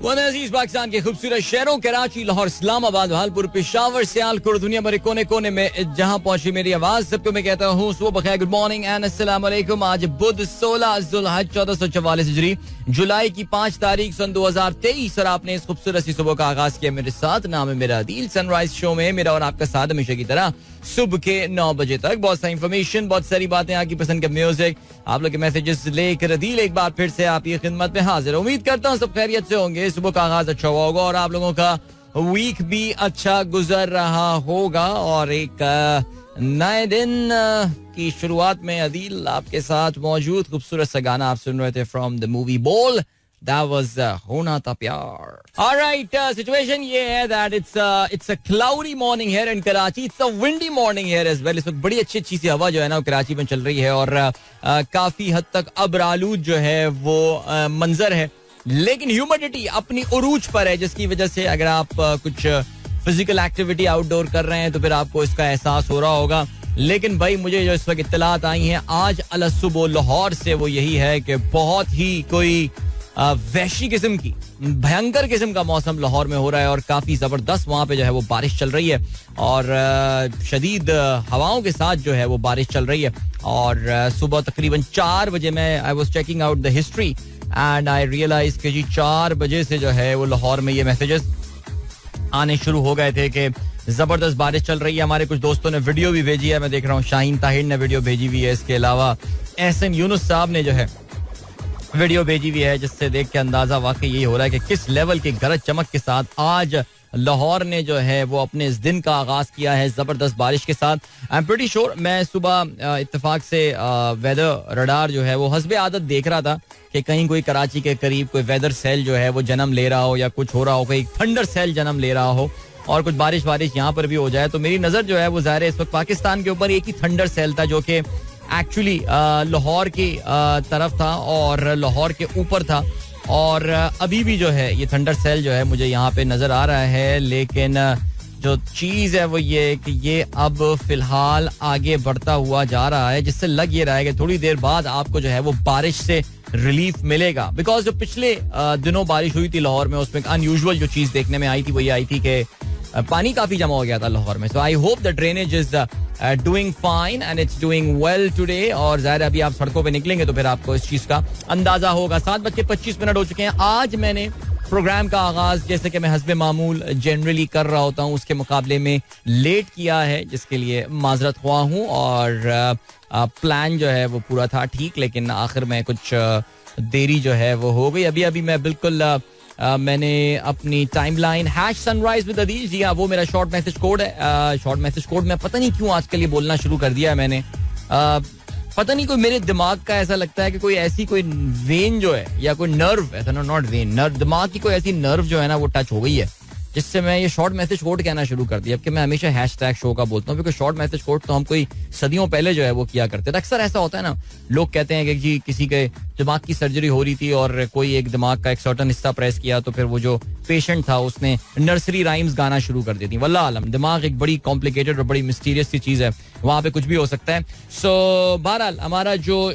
अजीज पाकिस्तान के खूबसूरत शहरों कराची, लाहौर, इस्लामाबाद, भालपुर, पेशावर, सियालकोट, दुनिया भर कोने कोने में जहां पहुंची मेरी आवाज, सबको मैं कहता हूँ सुबह बखैर, गुड मॉर्निंग एंड अस्सलाम वालेकुम। आज बुध 16 जुल्हज 1444 हिजरी, जुलाई की 5 तारीख सन 2023 और आपने इस खूबसूरत सी सुबह का आगाज किया मेरे साथ। नाम है मेरा अदील। सनराइज शो में मेरा और आपका साथ हमेशा की तरह सुबह के 9 बजे तक। बहुत सारी इंफॉर्मेशन, बहुत सारी बातें, आपकी पसंद का म्यूजिक, आप लोग के मैसेजेस लेकर अदील एक बार फिर से आपकी खिदमत में हाजिर। उम्मीद करता हूँ सब खैरियत से होंगे, सुबह का आगाज अच्छा हुआ होगा और आप लोगों का वीक भी अच्छा गुजर रहा होगा। और एक नए दिन की शुरुआत में अदील आपके साथ मौजूद। खूबसूरत सा गाना आप सुन रहे थे फ्रॉम द मूवी बोल, that was होना था प्यार। Alright, situation ये है that it's a cloudy morning here in Karachi, it's a windy morning here as well। इस वक्त बड़ी अच्छी सी हवा जो है ना कराची में चल रही है और काफी हद तक अब्रालूद जो है वो मंजर है, लेकिन ह्यूमिडिटी अपनी उरूज पर है, जिसकी वजह से अगर आप कुछ फिजिकल एक्टिविटी आउटडोर कर रहे हैं तो फिर आपको इसका एहसास हो रहा होगा। लेकिन भाई मुझे जो इस वक्त इत्तलात आई हैं आज अलसुबह लाहौर से, वो यही है कि बहुत ही कोई वहशी किस्म की, भयंकर किस्म का मौसम लाहौर में हो रहा है और काफी जबरदस्त वहां पे जो है वो बारिश चल रही है और शदीद हवाओं के साथ जो है वो बारिश चल रही है। और सुबह तकरीबन 4 बजे मैं I was checking out the history and I realize कि जी 4 बजे से जो है वो लाहौर में ये मैसेजेस आने शुरू हो गए थे कि जबरदस्त बारिश चल रही है। हमारे कुछ दोस्तों ने वीडियो भी भेजी है, मैं देख रहा हूँ शाहीन ताहिर ने वीडियो भेजी हुई है, इसके अलावा एहसन यूनुस साहब ने जो है वीडियो भेजी हुई है, जिससे देख के अंदाजा वाकई यही हो रहा है कि किस लेवल की गरज चमक के साथ आज लाहौर ने जो है वो अपने इस दिन का आगाज किया है जबरदस्त बारिश के साथ। आई एम प्रीटी श्योर, मैं सुबह इत्तेफाक से वेदर रडार जो है वो हस्बे आदत देख रहा था कि कहीं कोई कराची के करीब कोई वेदर सेल जो है वो जन्म ले रहा हो या कुछ हो रहा हो, कोई थंडर सेल जन्म ले रहा हो और कुछ बारिश यहाँ पर भी हो जाए। तो मेरी नजर जो है वो ज़ाहिर है इस वक्त पाकिस्तान के ऊपर एक ही थंडर सेल था जो कि एक्चुअली लाहौर की तरफ था और लाहौर के ऊपर था और अभी भी जो है ये थंडर सेल जो है मुझे यहाँ पे नजर आ रहा है। लेकिन जो चीज है वो ये कि ये अब फिलहाल आगे बढ़ता हुआ जा रहा है, जिससे लग ये रहा है कि थोड़ी देर बाद आपको जो है वो बारिश से रिलीफ मिलेगा। बिकॉज जो पिछले दिनों बारिश हुई थी लाहौर में, उसमें अनयूजुअल जो चीज देखने में आई थी वो ये आई थी कि पानी काफी जमा हो गया था लाहौर में। So I hope the drainage is doing fine and it's doing well today. और जाहिर अभी आप सड़कों पे निकलेंगे तो फिर आपको इस चीज का अंदाजा होगा। 7:25 हो चुके हैं। आज मैंने प्रोग्राम का आगाज जैसे कि मैं हस्बे मामूल जनरली कर रहा होता हूँ उसके मुकाबले में लेट किया है, जिसके लिए माजरत हुआ हूँ। और प्लान जो है वो पूरा था ठीक, लेकिन आखिर में कुछ देरी जो है वो हो गई। अभी मैं बिल्कुल मैंने अपनी टाइमलाइन #sunrise with अदील, जी हाँ वो मेरा शॉर्ट मैसेज कोड है। शॉर्ट मैसेज कोड मैं पता नहीं क्यों आजकल ये बोलना शुरू कर दिया है मैंने, पता नहीं कोई मेरे दिमाग का ऐसा लगता है कि कोई ऐसी कोई वेन जो है या कोई नर्व, ऐसा नॉट वेन, नर्व, दिमाग की कोई ऐसी नर्व जो है ना वो टच हो गई है, जिससे मैं ये शॉर्ट मैसेज कोड कहना शुरू कर दिया। अब कि मैं हमेशा हैशटैग शो का बोलता हूँ, क्योंकि शॉर्ट मैसेज कोड तो हम कोई सदियों पहले जो है वो किया करते थे। अक्सर ऐसा होता है ना, लोग कहते हैं कि जी किसी के दिमाग की सर्जरी हो रही थी और कोई एक दिमाग का एक सर्टन हिस्सा प्रेस किया तो फिर वो जो पेशेंट था उसने नर्सरी राइम्स गाना शुरू कर दी थी। वल्लाह आलम, दिमाग एक बड़ी कॉम्प्लिकेटेड और बड़ी मिस्टीरियस सी चीज है, वहां पे कुछ भी हो सकता है। सो बहरहाल हमारा जो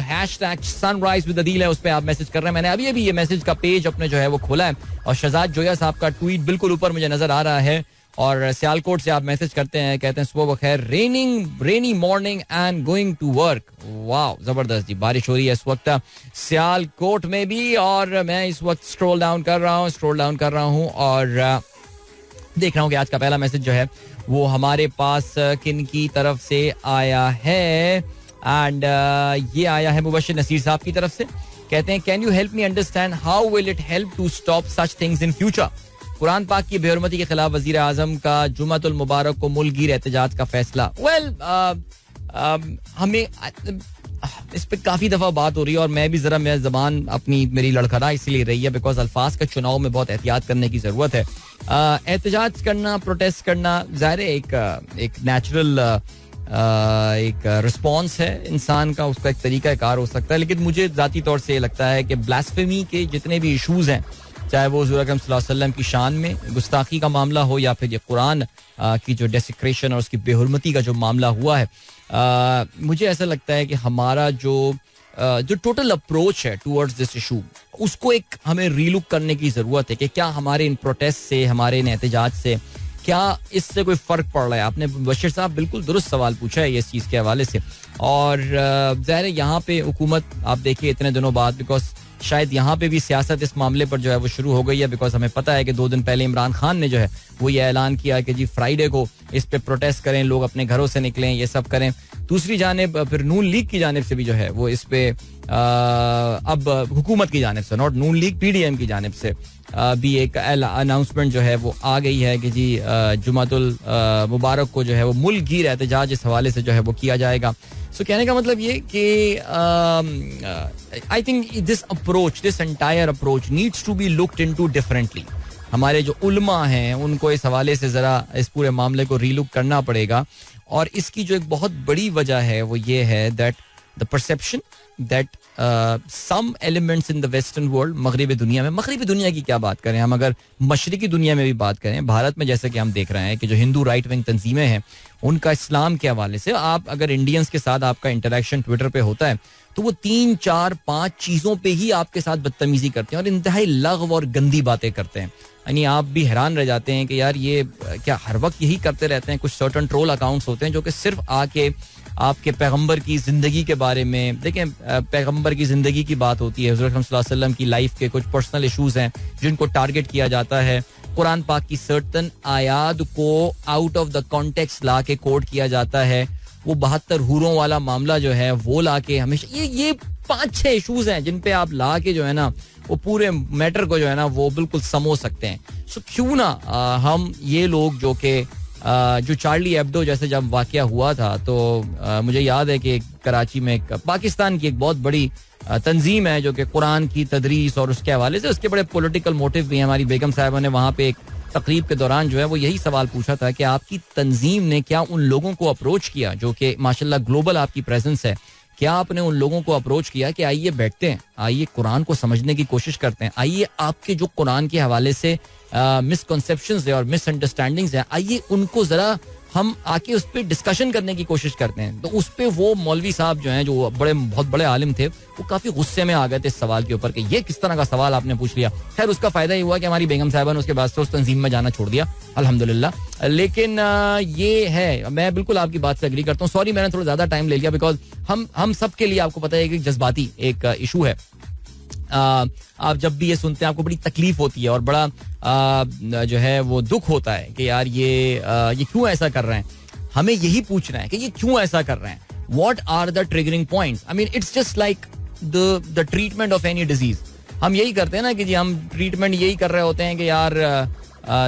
हैशटैग सनराइज विद अदील है उस पर आप मैसेज कर रहे हैं। मैंने अभी ये मैसेज का पेज अपने जो है वो खोला है और शहजाद जोया साहब का ट्वीट बिल्कुल ऊपर मुझे नजर आ रहा है और सियालकोट से आप मैसेज करते हैं, कहते हैं सुबह बखैर, rainy morning and going to work. वाह जबरदस्त जी, बारिश हो रही है इस वक्त सियालकोट में भी और मैं इस वक्त स्क्रॉल डाउन कर रहा हूँ और देख रहा हूँ कि आज का पहला मैसेज जो है वो हमारे पास किन की तरफ से आया है। एंड ये आया है मुबश्शिर नसीर साहब की तरफ से। कहते हैं can you help me understand how will it help to stop such things in future. Quran पाक की बेहरमती के खिलाफ वजीर आजम का जुमातुल मुबारक को मुल्कगीर एहतजाज का फैसला। हमें इस पे काफी दफा बात हो रही है और मैं भी जरा मेरी जबान अपनी मेरी लड़खड़ा इसीलिए रही है बिकॉज अल्फाज का चुनाव में बहुत एहतियात करने की जरूरत है। एहतजाज करना, प्रोटेस्ट करना जाहिर है एक नेचुरल एक रिस्पॉन्स है इंसान का, उसका एक तरीका कार हो सकता है। लेकिन मुझे जाती तौर से लगता है कि ब्लास्फेमी के जितने भी इशूज हैं, चाहे वो हुज़ूर अकरम सल्लल्लाहु अलैहि वसल्लम की शान में गुस्ताखी का मामला हो या फिर ये कुरान की जो डेसिक्रेशन और उसकी बेहुरमती का जो मामला हुआ है, मुझे ऐसा लगता है कि हमारा जो टोटल अप्रोच है टूवर्ड्स दिस इशू उसको एक हमें रीलुक करने की जरूरत है कि क्या हमारे इन प्रोटेस्ट से, हमारे इन एहतजाज से क्या इससे कोई फर्क पड़ रहा है. आपने बशीर साहब बिल्कुल दुरुस्त सवाल पूछा है इस चीज़ के हवाले से. और ज़ाहिर है यहाँ पे हुकूमत आप देखिए इतने दिनों बाद, बिकॉज शायद यहाँ पे भी सियासत इस मामले पर जो है वो शुरू हो गई है. बिकॉज हमें पता है कि 2 दिन पहले इमरान खान ने जो है वो ये ऐलान किया कि जी फ्राइडे को इस पे प्रोटेस्ट करें, लोग अपने घरों से निकलें, ये सब करें. दूसरी जानिब फिर नून लीग की जानिब से भी जो है वो इस पे अब हुकूमत की जानिब से, नॉट नून लीग, PDM की जानिब से भी एक अनाउंसमेंट जो है वो आ गई है कि जी जुमातुल मुबारक को जो है वो मुल्क गिर एहतजाज इस हवाले से जो है वो किया जाएगा. सो कहने का मतलब ये कि I think this approach, this entire approach needs to be looked into differently. हमारे जो उलमा हैं उनको इस हवाले से ज़रा इस पूरे मामले को रीलुक करना पड़ेगा. और इसकी जो एक बहुत बड़ी वजह है वो ये है that the perception that some elements in the western world, मगरबी दुनिया में, मगरबी दुनिया की क्या बात करें हम, अगर मशरकी दुनिया में भी बात करें, भारत में जैसे कि हम देख रहे हैं कि जो हिंदू राइट विंग तंजीमें हैं उनका इस्लाम के हवाले से, आप अगर इंडियंस के साथ आपका इंटरेक्शन ट्विटर पे होता है तो वो 3, 4, 5 चीज़ों पे ही आपके साथ बदतमीजी करते हैं और इंतहाई लग़्व और गंदी बातें करते हैं. यानी आप भी हैरान रह जाते हैं कि यार ये क्या हर वक्त यही करते रहते हैं. कुछ सर्टन ट्रोल अकाउंट्स होते हैं जो कि सिर्फ आके आपके पैगंबर की ज़िंदगी के बारे में, देखें पैगंबर की ज़िंदगी की बात होती है, हुज़ूर सल्लल्लाहु अलैहि वसल्लम की लाइफ के कुछ पर्सनल इशूज़ हैं जिनको टारगेट किया जाता है, कुरान पाक की सर्टन आयात को आउट ऑफ द कॉन्टेक्स्ट ला के कोट किया जाता है, वो 72 हूरों वाला मामला जो है वो ला के हमेशा ये 5-6 इशूज़ हैं जिन पे आप ला के जो है ना वो पूरे मैटर को जो है ना वो बिल्कुल समो सकते हैं. सो क्यों ना हम ये लोग जो कि जो चार्ली एब्डो जैसे जब वाकया हुआ था तो मुझे याद है कि कराची में पाकिस्तान की एक बहुत बड़ी तंजीम है जो कि कुरान की तदरीस और उसके हवाले से, उसके बड़े पॉलिटिकल मोटिव भी हैं. हमारी बेगम साहिबा ने वहाँ पे एक तकरीब के दौरान जो है वो यही सवाल पूछा था कि आपकी तंजीम ने क्या उन लोगों को अप्रोच किया जो कि माशाल्लाह ग्लोबल आपकी प्रेजेंस है, क्या आपने उन लोगों को अप्रोच किया कि आइए बैठते हैं, आइए कुरान को समझने की कोशिश करते हैं, आइए आपके जो कुरान के हवाले से मिसकंसेप्शंस है और मिसअंडरस्टैंडिंग्स हैं, आइए उनको ज़रा हम आके उस पर डिस्कशन करने की कोशिश करते हैं. तो उस पर वो मौलवी साहब जो हैं जो बहुत बड़े आलिम थे वो काफ़ी गुस्से में आ गए थे इस सवाल के ऊपर कि ये किस तरह का सवाल आपने पूछ लिया. खैर उसका फ़ायदा ये हुआ कि हमारी बेगम साहिबा ने उसके बाद से उस तंजीम में जाना छोड़ दिया अल्हम्दुलिल्लाह. लेकिन ये है, मैं बिल्कुल आपकी बात से एग्री करता हूँ. सॉरी मैंने थोड़ा ज़्यादा टाइम ले लिया बिकॉज हम सब के लिए आपको पता है कि जज्बाती एक इशू है. आप जब भी ये सुनते हैं आपको बड़ी तकलीफ होती है और बड़ा जो है वो दुख होता है कि यार ये क्यों ऐसा कर रहे हैं. हमें यही पूछना है कि ये क्यों ऐसा कर रहे हैं. What are the triggering points. I mean it's just like the treatment of any disease. हम यही करते हैं ना कि जी हम ट्रीटमेंट यही कर रहे होते हैं कि यार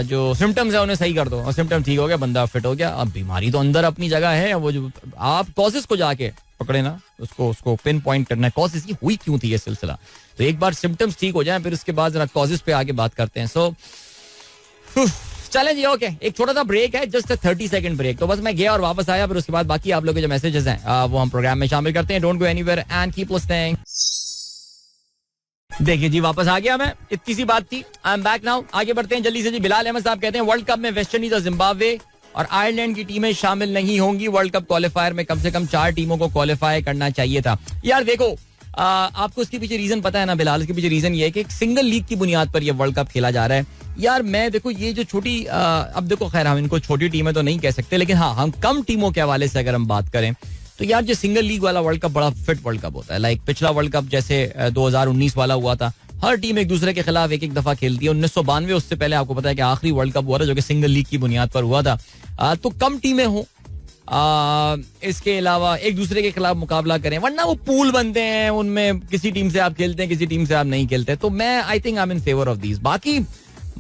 जो सिम्टम्स है उन्हें सही कर दो और सिम्टम ठीक हो गया, बंदा फिट हो गया. अब बीमारी तो अंदर अपनी जगह है, वो जो आप कॉजेस को जाके पकड़े ना, उसको पिन पॉइंट करना है कॉजेस की हुई क्यों थी ये सिलसिला. तो एक बार सिम्टम्स ठीक हो जाए फिर उसके बाद जरा कॉजेस पे आगे बात करते हैं. सो चलें जी, ओके, एक छोटा सा ब्रेक है, जस्ट 30 सेकंड ब्रेक. तो बस मैं गया और वापस आया, फिर उसके बाद बाकी आप लोगों के जो मैसेजेस हैं वो हम प्रोग्राम में शामिल करते हैं. Don't go anywhere and keep listening. देखिए जी वापस आ गया मैं, इतनी सी बात थी. I am back now. आगे बढ़ते हैं जल्दी से जी. बिलाल अहमद साहब कहते हैं वर्ल्ड कप में वेस्ट इंडीज और जिम्बाब्वे और आयरलैंड की टीमें शामिल नहीं होंगी. वर्ल्ड कप क्वालिफायर में कम से कम 4 टीमों को क्वालिफाई करना चाहिए था. यार देखो आपको इसके पीछे रीजन पता है ना बिलाल. इसके पीछे रीजन ये है कि एक सिंगल लीग की बुनियाद पर ये वर्ल्ड कप खेला जा रहा है. यार मैं देखो ये जो छोटी अब देखो खैर हम इनको छोटी टीमें तो नहीं कह सकते, लेकिन हाँ हम कम टीमों के हवाले से अगर हम बात करें तो यार जो सिंगल लीग वाला वर्ल्ड कप बड़ा फिट वर्ल्ड कप होता है. लाइक पिछला वर्ल्ड कप जैसे 2019 वाला हुआ था, हर टीम एक दूसरे के खिलाफ एक दफा खेलती है. 1992 उससे पहले आपको पता है कि आखिरी वर्ल्ड कप हुआ था जो कि सिंगल लीग की बुनियाद पर हुआ था. तो कम टीमें हो, इसके अलावा एक दूसरे के खिलाफ मुकाबला करें, वरना वो पूल बनते हैं, उनमें किसी टीम से आप खेलते हैं किसी टीम से आप नहीं खेलते. तो मैं I think I am in favour of these. बाकी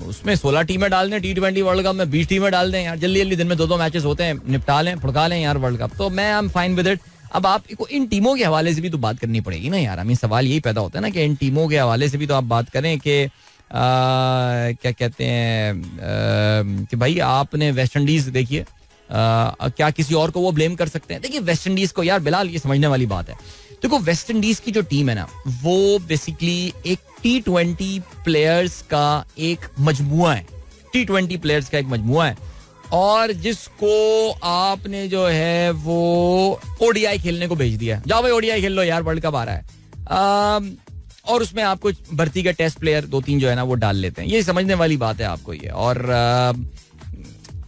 उसमें 16 टीमें डाल दें, T20 वर्ल्ड कप में 20 टीमें डाल दें यार, जल्दी जल्दी दिन में 2-2 मैचेस होते हैं, निपटा लें, फुड़का लें यार वर्ल्ड कप. तो मैं I am fine with it. अब आपको इन टीमों के हवाले से भी तो बात करनी पड़ेगी ना यार. हमें सवाल यही पैदा होता है ना कि इन टीमों के हवाले से भी तो आप बात करें कि क्या कहते हैं कि भाई आपने वेस्ट इंडीज देखिए, क्या किसी और को वो ब्लेम कर सकते हैं. देखिए वेस्ट इंडीज को यार बिलाल ये समझने वाली बात है. देखो वेस्ट इंडीज की जो टीम है ना वो बेसिकली एक T20 प्लेयर्स का एक मजमुआ है. T20 प्लेयर्स का एक मजमुआ है और जिसको आपने जो है वो ODI खेलने को भेज दिया. जाओ भाई ODI खेल लो यार, वर्ल्ड कप आ रहा है. और उसमें आपको भर्ती के टेस्ट प्लेयर 2-3 जो है ना वो डाल लेते हैं. ये समझने वाली बात है आपको ये. और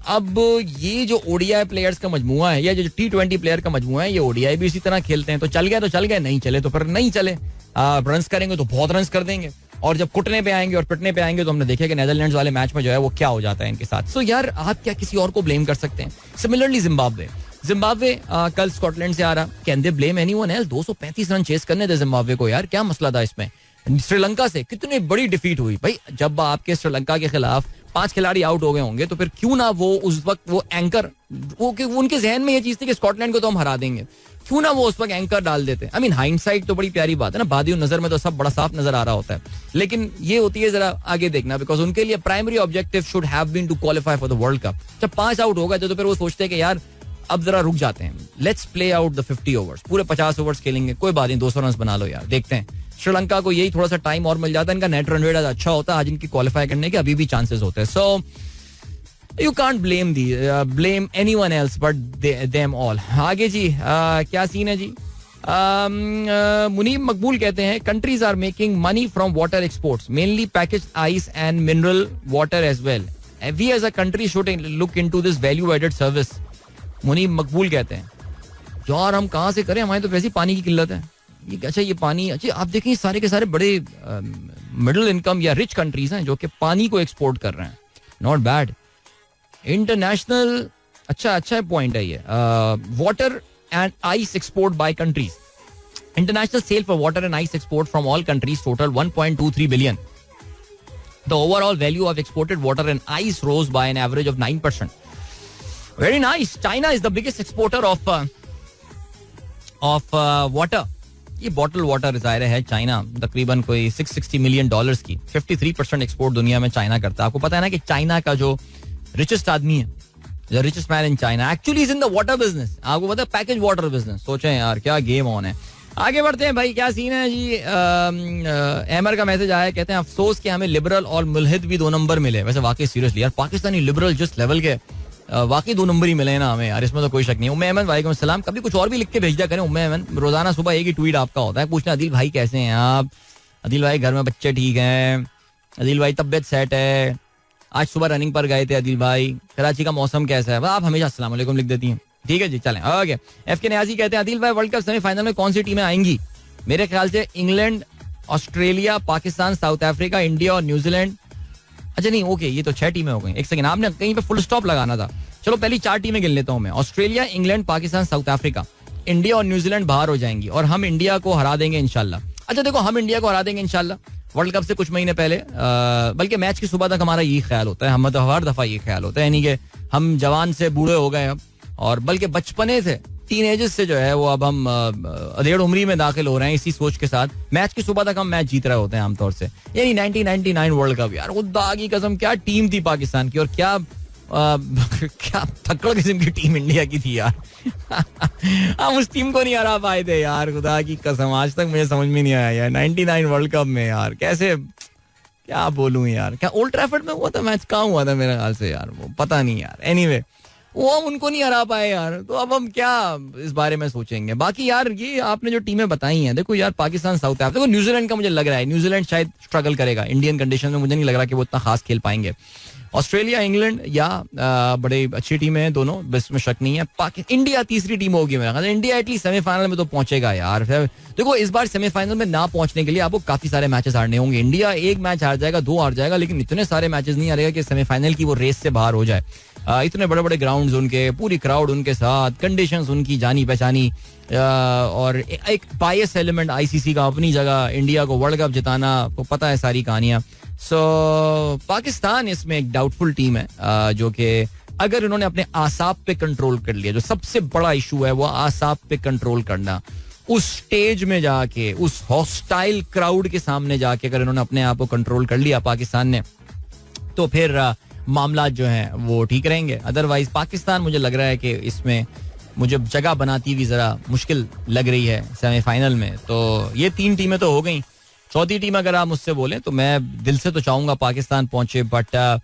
अब ये जो ओडीआई प्लेयर्स का मजमुआ है या जो T20 प्लेयर का मजमुआ है, ये ओडीआई भी इसी तरह खेलते हैं. तो चल गए, नहीं चले तो फिर नहीं चले. रन्स करेंगे तो बहुत रन्स कर देंगे, और जब कुटने पे आएंगे और पिटने पे आएंगे तो हमने देखा कि नेदरलैंड्स वाले मैच में जो है वो क्या हो जाता है इनके साथ. सो यार आप क्या किसी और को ब्लेम कर सकते हैं? सिमिलरली जिम्बाब्वे कल स्कॉटलैंड से आ रहा. Can they blame anyone else? 235 run chase करने थे जिम्बाब्वे को यार, क्या मसला था इसमें? श्रीलंका से कितनी बड़ी डिफीट हुई भाई. जब आपके श्रीलंका के खिलाफ 5 खिलाड़ी आउट हो गए होंगे तो फिर क्यों ना वो उस वक्त वो एंकर, वो उनके जहन में ये चीज थी कि स्कॉटलैंड को तो हम हरा देंगे, क्यों ना वो उस वक्त एंकर डाल देते. आई मीन हाइंडसाइट तो बड़ी प्यारी बात है ना, बादियों नजर में तो सब बड़ा साफ नजर आ रहा होता है, लेकिन ये होती है जरा आगे देखना, बिकॉज उनके लिए primary objective should have been to qualify for the world cup. जब 5 आउट हो गए तो फिर वो सोचते हैं कि यार अब जरा रुक जाते हैं, let's play out the 50 overs, पूरे 50 ओवर्स खेलेंगे, कोई बात नहीं 200 रन बना लो यार, देखते हैं. श्रीलंका को यही थोड़ा सा टाइम और मिल जाता है, इनका नेट रन रेट अच्छा होता है, आज इनकी क्वालिफाई करने के अभी भी चांसेस होते हैं. So you can't blame anyone else but them all. आगे जी क्या सीन है जी? मुनीब मकबूल कहते हैं countries are making money from water exports, mainly package ice and mineral water as well. We as a country should look into this value added service. Munib Maqbool कहते हैं यार हम कहाँ से करें, हमारे तो वैसे पानी की किल्लत है. अच्छा ये पानी, अच्छा आप देखें सारे के सारे बड़े मिडिल इनकम या रिच कंट्रीज हैं जो कि पानी को एक्सपोर्ट कर रहे हैं. Not bad. इंटरनेशनल अच्छा पॉइंट है ये. Water and ice export by countries. International sale for water and ice export from all countries total 1.23 billion. The overall value of exported water and ice rose by an average of 9%. Very nice. China is the biggest exporter of water. ये bottle water जाहिर है China तकरीबन कोई $660 million की 53% export दुनिया में China करता है. आपको पता है ना कि चाइना का जो रिचेस्ट आदमी है, the richest man in China actually is in the water business. आपको पता है पैकेज वाटर बिजनेस. सोचें यार क्या गेम ऑन है. आगे बढ़ते हैं भाई, क्या सीन है जी? एमर का मैसेज आया, कहते हैं अफसोस कि हमें लिबरल और मुल्हिद भी 2 नंबर मिले. वैसे वाकई सीरियसली यार पाकिस्तानी लिबरल जिस लेवल के वाकई 2 नंबर ही मिले ना हमें यार, इसमें तो कोई शक नहीं. उम्मे अहमद वालेकुम सलाम. कभी कुछ और भी लिख के भेज दिया करें उम्मे अहमद. रोजाना सुबह एक ही ट्वीट आपका होता है, पूछना अदिल भाई कैसे हैं आप, अदिल भाई घर में बच्चे ठीक हैं, अदिल भाई तबियत सेट है, आज सुबह रनिंग पर गए थे अदिल भाई, कराची का मौसम कैसा है. आप हमेशा अस्सलाम वालेकुम लिख देती हैं. ठीक है जी चलें. ओके. एफके न्याजी कहते हैं अदिल भाई वर्ल्ड कप सेमीफाइनल में कौन सी टीमें आएंगी? मेरे ख्याल से England, Australia, Pakistan, south Africa, India और न्यूजीलैंड. अच्छा नहीं ओके ये तो 6 टीमें हो गई. एक सेकंड आपने कहीं पे फुल स्टॉप लगाना था. चलो पहली 4 टीमें गिन लेता हूं मैं. Australia, England, Pakistan, south Africa, India और न्यूजीलैंड बाहर हो जाएंगी और हम इंडिया को हरा देंगे इंशाल्लाह. अच्छा देखो हम इंडिया को हरा देंगे इंशाल्लाह वर्ल्ड कप से कुछ महीने पहले, बल्कि मैच की सुबह तक हमारा यही ख्याल होता है, हम तो हर दफा ये ख्याल होता है, यानी कि हम जवान से बूढ़े हो गए अब, और बल्कि बचपने से टीनेजर्स से जो है वो अब हम अधेड़ उम्री में दाखिल हो रहे हैं इसी सोच के साथ. मैच की सुबह तक हम मैच जीत रहे होते हैं आमतौर से. यानी 1999 वर्ल्ड कप यार खुदा की कसम क्या टीम थी पाकिस्तान की, और क्या क्या थक्कड़ किस्म की टीम इंडिया की थी यार. हम उस टीम को नहीं हरा पाए थे यार, खुदा की कसम आज तक मुझे समझ में नहीं आया यार 99 वर्ल्ड कप में यार कैसे, क्या बोलूं यार. क्या ओल्ड ट्रैफर्ड में हुआ था मैच? कहाँ हुआ था मेरे ख्याल से यार, वो पता नहीं यार. एनीवे वो हम उनको नहीं हरा पाए यार, तो अब हम क्या इस बारे में सोचेंगे. बाकी यार ये आपने जो टीमें बताई हैं, देखो यार पाकिस्तान, साउथ अफ्रीका, देखो न्यूजीलैंड का मुझे लग रहा है न्यूजीलैंड शायद स्ट्रगल करेगा इंडियन कंडीशन में, मुझे नहीं लग रहा कि वो इतना खास खेल पाएंगे. ऑस्ट्रेलिया, इंग्लैंड या बड़े अच्छी टीमें हैं दोनों, बस में शक नहीं है. इंडिया तीसरी टीम होगी मेरा ख्याल. इंडिया एटलीस्ट सेमीफाइनल में तो पहुंचेगा यार. देखो इस बार सेमीफाइनल में ना पहुंचने के लिए आपको काफी सारे मैचेस हारने होंगे. इंडिया 1 मैच हार जाएगा, 2 हार जाएगा, लेकिन इतने सारे मैचेस नहीं हारेगा कि सेमीफाइनल की वो रेस से बाहर हो जाए. इतने बड़े बड़े ग्राउंड्स उनके, पूरी क्राउड उनके साथ, कंडीशंस उनकी जानी पहचानी, और एक बायस एलिमेंट आईसीसी का अपनी जगह, इंडिया को वर्ल्ड कप जिताना, आपको पता है सारी कहानियां. सो पाकिस्तान इसमें एक डाउटफुल टीम है, जो कि अगर उन्होंने अपने आसाब पे कंट्रोल कर लिया, जो सबसे बड़ा इशू है वो आसाब पे कंट्रोल करना, उस स्टेज में जाके, उस हॉस्टाइल क्राउड के सामने जाके अगर इन्होंने अपने आप को कंट्रोल कर लिया पाकिस्तान ने, तो फिर मामला जो हैं वो ठीक रहेंगे. अदरवाइज पाकिस्तान मुझे लग रहा है कि इसमें मुझे जगह बनाती हुई जरा मुश्किल लग रही है सेमीफाइनल में. तो ये 3 टीमें तो हो गई. चौथी टीम अगर आप मुझसे बोलें तो मैं दिल से तो चाहूंगा पाकिस्तान पहुंचे, but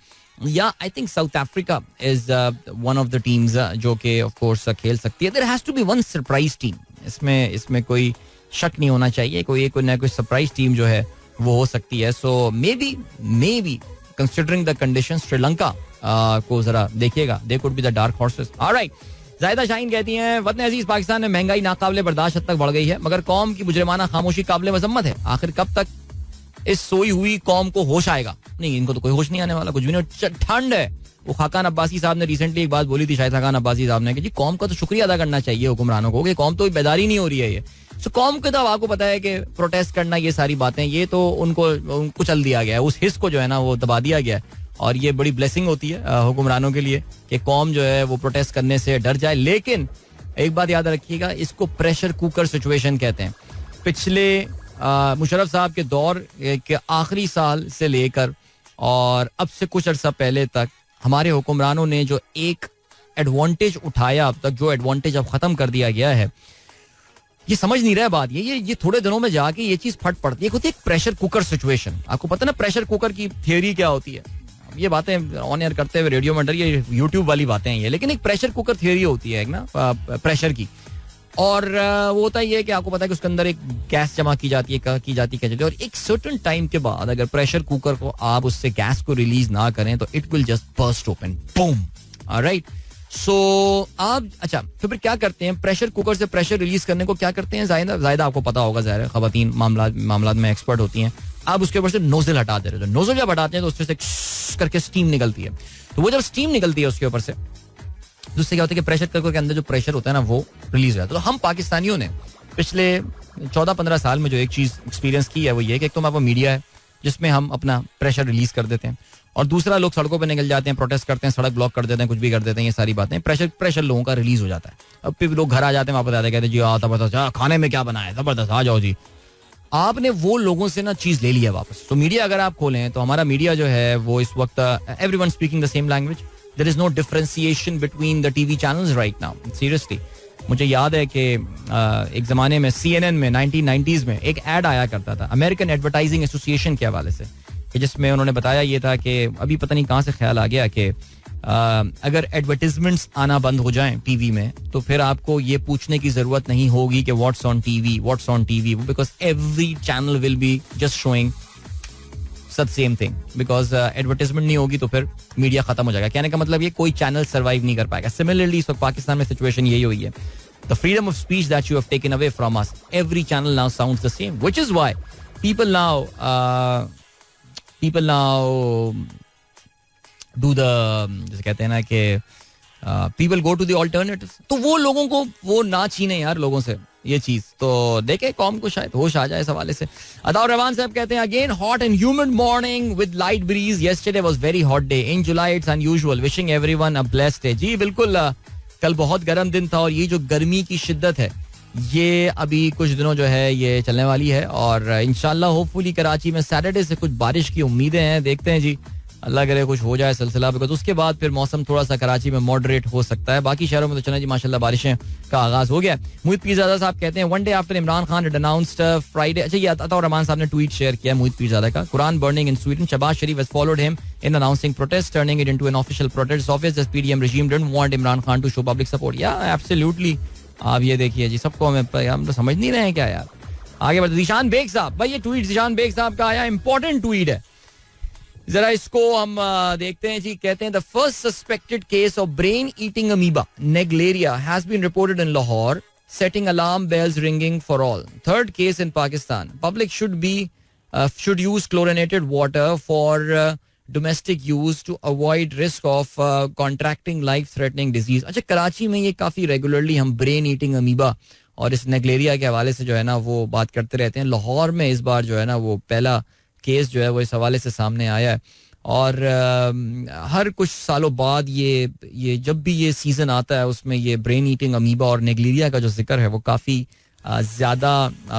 yeah I think South Africa is one of the teams जो कि ऑफ कोर्स खेल सकती है. There has to be one surprise team. इसमें कोई शक नहीं होना चाहिए, कोई ना कोई सरप्राइज टीम जो है वो हो सकती है. So may be considering the condition Sri Lanka को जरा देखिएगा, they could be the dark horses. Alright, जायदा शाहीन कहती हैं वतन अजीज पाकिस्तान में महंगाई नाकाबिले बर्दाश्त हद तक बढ़ गई है, मगर कौम की मुजरिमाना खामोशी काबिले मजम्मत है. आखिर कब तक इस सोई हुई कौम को होश आएगा? नहीं, इनको तो कोई होश नहीं आने वाला, कुछ भी नहीं. ठंड है. वो खाकान अब्बासी साहब ने रिसेंटली एक बात बोली थी, शायद खाकान अब्बासी साहब ने, कि जी कौम का तो शुक्रिया अदा करना चाहिए हुक्मरानों को कि कौम तो बेदारी नहीं हो रही है. ये सो कौम के तो आपको पता है कि प्रोटेस्ट करना, ये सारी बातें, ये तो उनको कुचल दिया गया है, उस हिस्स को जो है ना वो दबा दिया गया है. और ये बड़ी ब्लेसिंग होती है हुक्मरानों के लिए कि कौम जो है वो प्रोटेस्ट करने से डर जाए. लेकिन एक बात याद रखिएगा, इसको प्रेशर कुकर सिचुएशन कहते हैं. पिछले मुशर्रफ साहब के दौर के आखिरी साल से लेकर और अब से कुछ अर्सा पहले तक हमारे हुक्मरानों ने जो एक एडवांटेज उठाया, अब तक जो एडवांटेज अब खत्म कर दिया गया है, ये समझ नहीं रहा बात. ये थोड़े दिनों में जाके ये चीज फट पड़ती है. होती है एक प्रेशर कुकर सिचुएशन. आपको पता ना प्रेशर कुकर की थियोरी क्या होती है? ये बातें ऑन एयर करते हुए रेडियो में डर, ये यूट्यूब वाली बातें हैं ये, लेकिन एक प्रेशर कुकर थियोरी होती है एक ना प्रेशर की. और वो होता ही है कि आपको पता है कि उसके अंदर एक गैस जमा की जाती है और एक सर्टेन टाइम के बाद अगर प्रेशर कुकर को आप उससे गैस को रिलीज ना करें तो it will just burst open, boom. Alright, so आप अच्छा फिर क्या करते हैं? प्रेशर कुकर से प्रेशर रिलीज करने को क्या करते हैं? जायदा आपको पता होगा, ज़ाहिर है खवातीन मामला में एक्सपर्ट होती हैं. आप उसके ऊपर से नोजल हटा दे रहे हो. नोजल जब हटाते हैं तो उससे करके स्टीम निकलती है. तो वो जब स्टीम निकलती है उसके ऊपर से, जिससे क्या होता है कि प्रेशर कुकर के अंदर जो प्रेशर होता है ना वो रिलीज हो जाता है. तो हम पाकिस्तानियों ने पिछले 14-15 साल में जो एक चीज एक्सपीरियंस की है वो ये कि एक तो हमारा मीडिया है जिसमें हम अपना प्रेशर रिलीज कर देते हैं, और दूसरा लोग सड़कों पर निकल जाते हैं, प्रोटेस्ट करते हैं, सड़क ब्लॉक कर देते हैं, कुछ भी कर देते हैं. ये सारी बातें प्रेशर लोगों का रिलीज हो जाता है. अब फिर लोग घर आ जाते हैं, वापस आते कहते हैं जी जबरदस्त खाने में क्या बनाया, जबरदस्त आ जाओ जी. आपने वो लोगों से ना चीज ले लिया वापस. तो मीडिया अगर आप खोलें तो हमारा मीडिया जो है वो इस वक्त everyone speaking the same language. There is no differentiation between the TV channels right now. Seriously मुझे याद है कि एक जमाने में CNN में 1990s में एक ऐड आया करता था अमेरिकन एडवर्टाइजिंग एसोसिएशन के हवाले से, कि जिसमें उन्होंने बताया ये था कि अभी पता नहीं कहाँ से ख्याल आ गया कि अगर एडवर्टाइजमेंट्स आना बंद हो जाएं टीवी में तो फिर आपको ये पूछने की जरूरत नहीं होगी कि what's on TV, because every channel will be just showing such same thing. Because advertisement नहीं होगी तो फिर मीडिया खत्म हो जाएगा. कहने का मतलब ये कोई चैनल सर्वाइव नहीं कर पाएगा. सिमिलरली इस वक्त पाकिस्तान में सिचुएशन यही हुई है. The freedom of speech that you have taken away from us, every channel now sounds the same, which is why people now do the, जैसे कहते हैं ना कि people go to the alternatives. तो वो लोगों को वो ना छीने यार लोगों से ये चीज. तो देखे कौम को शायद होश आ जाए इस हवाले से. अताउर रहमान साहब कहते हैं again hot and humid morning with light breeze. Yesterday was very hot day. In July it's unusual. Wishing everyone a blessed day. जी बिल्कुल, कल बहुत गर्म दिन था और ये जो गर्मी की शिद्दत है ये अभी कुछ दिनों जो है ये चलने वाली है. और इंशाल्लाह होपफुली कराची में सैटरडे से कुछ बारिश की उम्मीदें हैं. देखते हैं जी, अल्लाह करे कुछ हो जाए सिलसिला, बिकॉज उसके बाद फिर मौसम थोड़ा सा कराची में मॉडरेट हो सकता है. बाकी शहरों में तो चला जी माशाल्लाह बारिशें का आगाज हो गया. मोहित पीरजादा साहब कहते हैं one day after Imran Khan had announced Friday. अच्छा, ये अताउर रहमान साहब ने ट्वीट शेयर किया मोहित पीरजादा का. Quran burning in Sweden. Shahbaz Sharif has followed him in announcing protest, turning it into an official protest. It's obvious that PDM regime didn't want Imran Khan to show public support. Yeah, absolutely. आप ये देखिए जी, सबको हम तो समझ नहीं रहे हैं क्या यार. आगे बढ़ते. जिशान बेग साहब, भाई ये ट्वीट जिशान बेग साहब का आया, इंपॉर्टेंट ट्वीट है, जरा इसको हम देखते हैं जी. कहते हैं the first suspected case of brain eating amoeba Naegleria has been reported in Lahore, setting alarm bells ringing for all. Third case in Pakistan. Public should use chlorinated water for domestic use to avoid risk of contracting life threatening disease. अच्छा, कराची में ये काफी regularly हम brain eating amoeba और इस नेग्लेरिया के हवाले से जो है ना वो बात करते रहते हैं. लाहौर में इस बार जो है ना वो पहला केस जो है वो इस हवाले से सामने आया है. और हर कुछ सालों बाद ये जब भी ये सीजन आता है उसमें ये ब्रेन ईटिंग अमीबा और नेग्लेरिया का जो जिक्र है वो काफी ज्यादा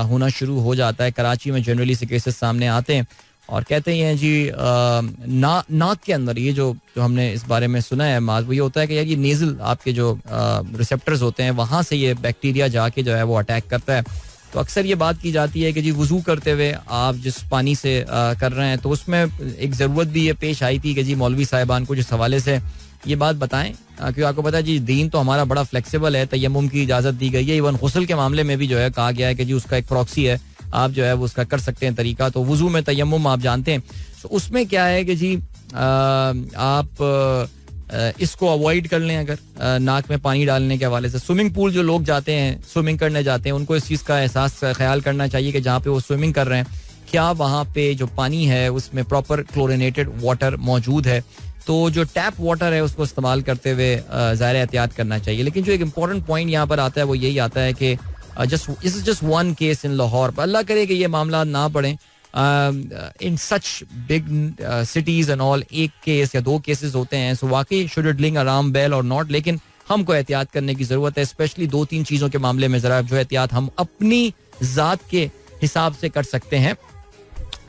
होना शुरू हो जाता है. कराची में जनरली से केसेस सामने आते हैं और कहते हैं जी नाक के अंदर ये जो हमने इस बारे में सुना है माज, वो ये होता है कि यार ये नेजल आपके जो रिसेप्टर्स होते हैं वहाँ से ये बैक्टीरिया जाके जो है वो अटैक करता है तो अक्सर ये बात की जाती है कि जी वुजू करते हुए आप जिस पानी से कर रहे हैं तो उसमें एक ज़रूरत भी ये पेश आई थी कि जी मौलवी साहिबान को जिस हवाले से ये बात बताएं, क्योंकि आपको पता है जी दीन तो हमारा बड़ा फ्लेक्सिबल है, तयम्मुम की इजाज़त दी गई है, इवन गुस्ल के मामले में भी जो है कहा गया है कि जी उसका एक प्रॉक्सी है, आप जो है वो उसका कर सकते हैं तरीका। तो वुजू में तयम्मुम आप जानते हैं, तो उसमें क्या है कि जी आप इसको अवॉइड कर लें अगर नाक में पानी डालने के हवाले से। स्विमिंग पूल जो लोग जाते हैं, स्विमिंग करने जाते हैं, उनको इस चीज़ का एहसास ख्याल करना चाहिए कि जहाँ पे वो स्विमिंग कर रहे हैं क्या वहाँ पे जो पानी है उसमें प्रॉपर क्लोरिनेटेड वाटर मौजूद है। तो जो टैप वाटर है उसको इस्तेमाल करते हुए ज़ाहिर एहतियात करना चाहिए। लेकिन जो एक इम्पॉर्टेंट पॉइंट यहाँ पर आता है वो यही आता है कि just one case in Lahore, Allah करे कि ये मामला ना पड़े in such big cities and all, एक केस या 2 केसेस होते हैं, सो वाकई should it ring alarm bell और नॉट। लेकिन हमको एहतियात करने की जरूरत है, स्पेशली 2-3 चीजों के मामले में जरा जो एहतियात हम अपनी जात के हिसाब से कर सकते हैं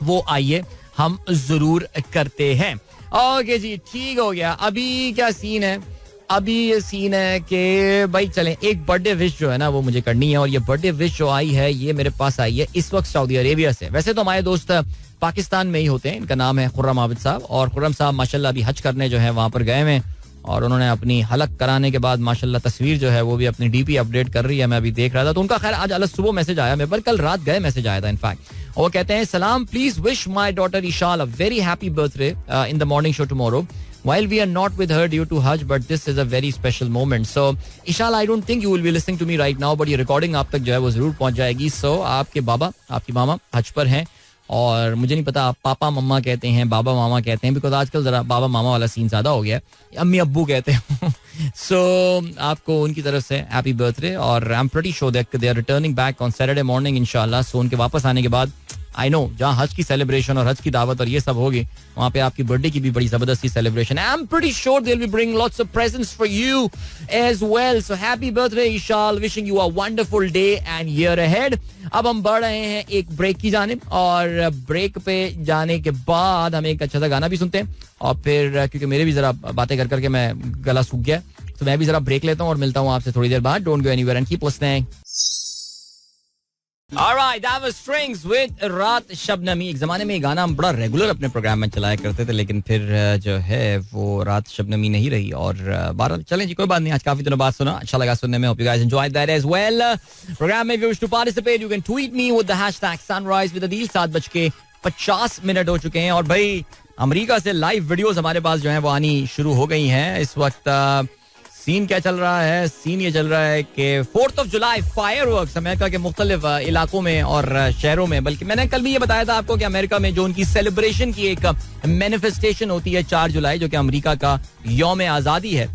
वो आइए हम जरूर करते हैं। ओके जी, ठीक हो गया। अभी क्या सीन है? अभी ये सीन है कि भाई चलें एक बर्थडे विश जो है ना वो मुझे करनी है, और ये बर्थडे विश जो आई है ये मेरे पास आई है इस वक्त सऊदी अरेबिया से। वैसे तो हमारे दोस्त पाकिस्तान में ही होते हैं, इनका नाम है खुर्रम आबिद साहब, और खुर्रम साहब माशाल्लाह अभी हज करने जो है वहाँ पर गए हुए, और उन्होंने अपनी हलक कराने के बाद माशाल्लाह तस्वीर जो है वो भी अपनी डीपी अपडेट कर रही है, मैं अभी देख रहा था। तो उनका खैर आज अलग सुबह मैसेज आया मेरे पर, कल रात गए मैसेज आया था इनफैक्ट। वो कहते हैं सलाम, please wish my daughter Ishal a very happy birthday in the morning show tomorrow. While we are not with her due to Hajj, but this is a very special moment. So, Ishal, I don't think you will be listening to me right now, but ये recording आप तक जो है वो जरूर पहुंच जाएगी. So, आपके बाबा, आपकी मामा हज पर हैं, और मुझे नहीं पता आप पापा मम्मा कहते हैं, बाबा मामा कहते हैं, बिकॉज आजकल जरा बाबा मामा वाला सीन ज्यादा हो गया है, अम्मी अब्बू कहते हैं. सो आपको उनकी तरफ से हैप्पी बर्थडे, और I am pretty sure that they are returning back on Saturday morning इंशाल्लाह. सो उनके वापस आने के बाद आई नो जहाँ हज की सेलिब्रेशन और हज की दावत और ये सब होगी, वहाँ पे आपकी बर्थडे की भी बड़ी जबरदस्ती celebration. I am pretty sure they will be bringing lots of presents for you as well. So happy birthday Ishal, wishing you a wonderful day and year ahead. अब हम बढ़ रहे हैं एक ब्रेक की जानिब, और ब्रेक पे जाने के बाद हम एक अच्छा सा गाना भी सुनते हैं, और फिर क्योंकि मेरे भी जरा बातें कर करके मैं गला सूख गया, तो मैं भी जरा ब्रेक लेता हूँ और मिलता हूँ आपसे थोड़ी देर बाद. Don't go anywhere and keep listening. Alright, that was Strings with रात शबनमी. एक जमाने में ये गाना हम बड़ा रेगुलर अपने प्रोग्राम में चलाया करते थे, लेकिन फिर जो है वो रात शबनमी नहीं रही. और 12 चलें जी, कोई बात नहीं, आज काफी दिनों बाद सुना, अच्छा लगा सुनने में. Hope you guys enjoyed that as well. Programme में if you wish to participate, you can tweet me with the hashtag sunrise with adil. 7:50 हो चुके हैं, और भाई अमेरिका से लाइव वीडियोस हमारे पास जो है वो आनी शुरू हो गई हैं. इस वक्त सीन क्या चल रहा है? सीन ये चल रहा है कि 4th of July fireworks America के मुख्तलिफ इलाकों में और शहरों में, बल्कि मैंने कल भी ये बताया था आपको कि अमेरिका में जो उनकी सेलिब्रेशन की एक मैनिफेस्टेशन होती है 4 जुलाई, जो कि अमेरिका का यौम आज़ादी है,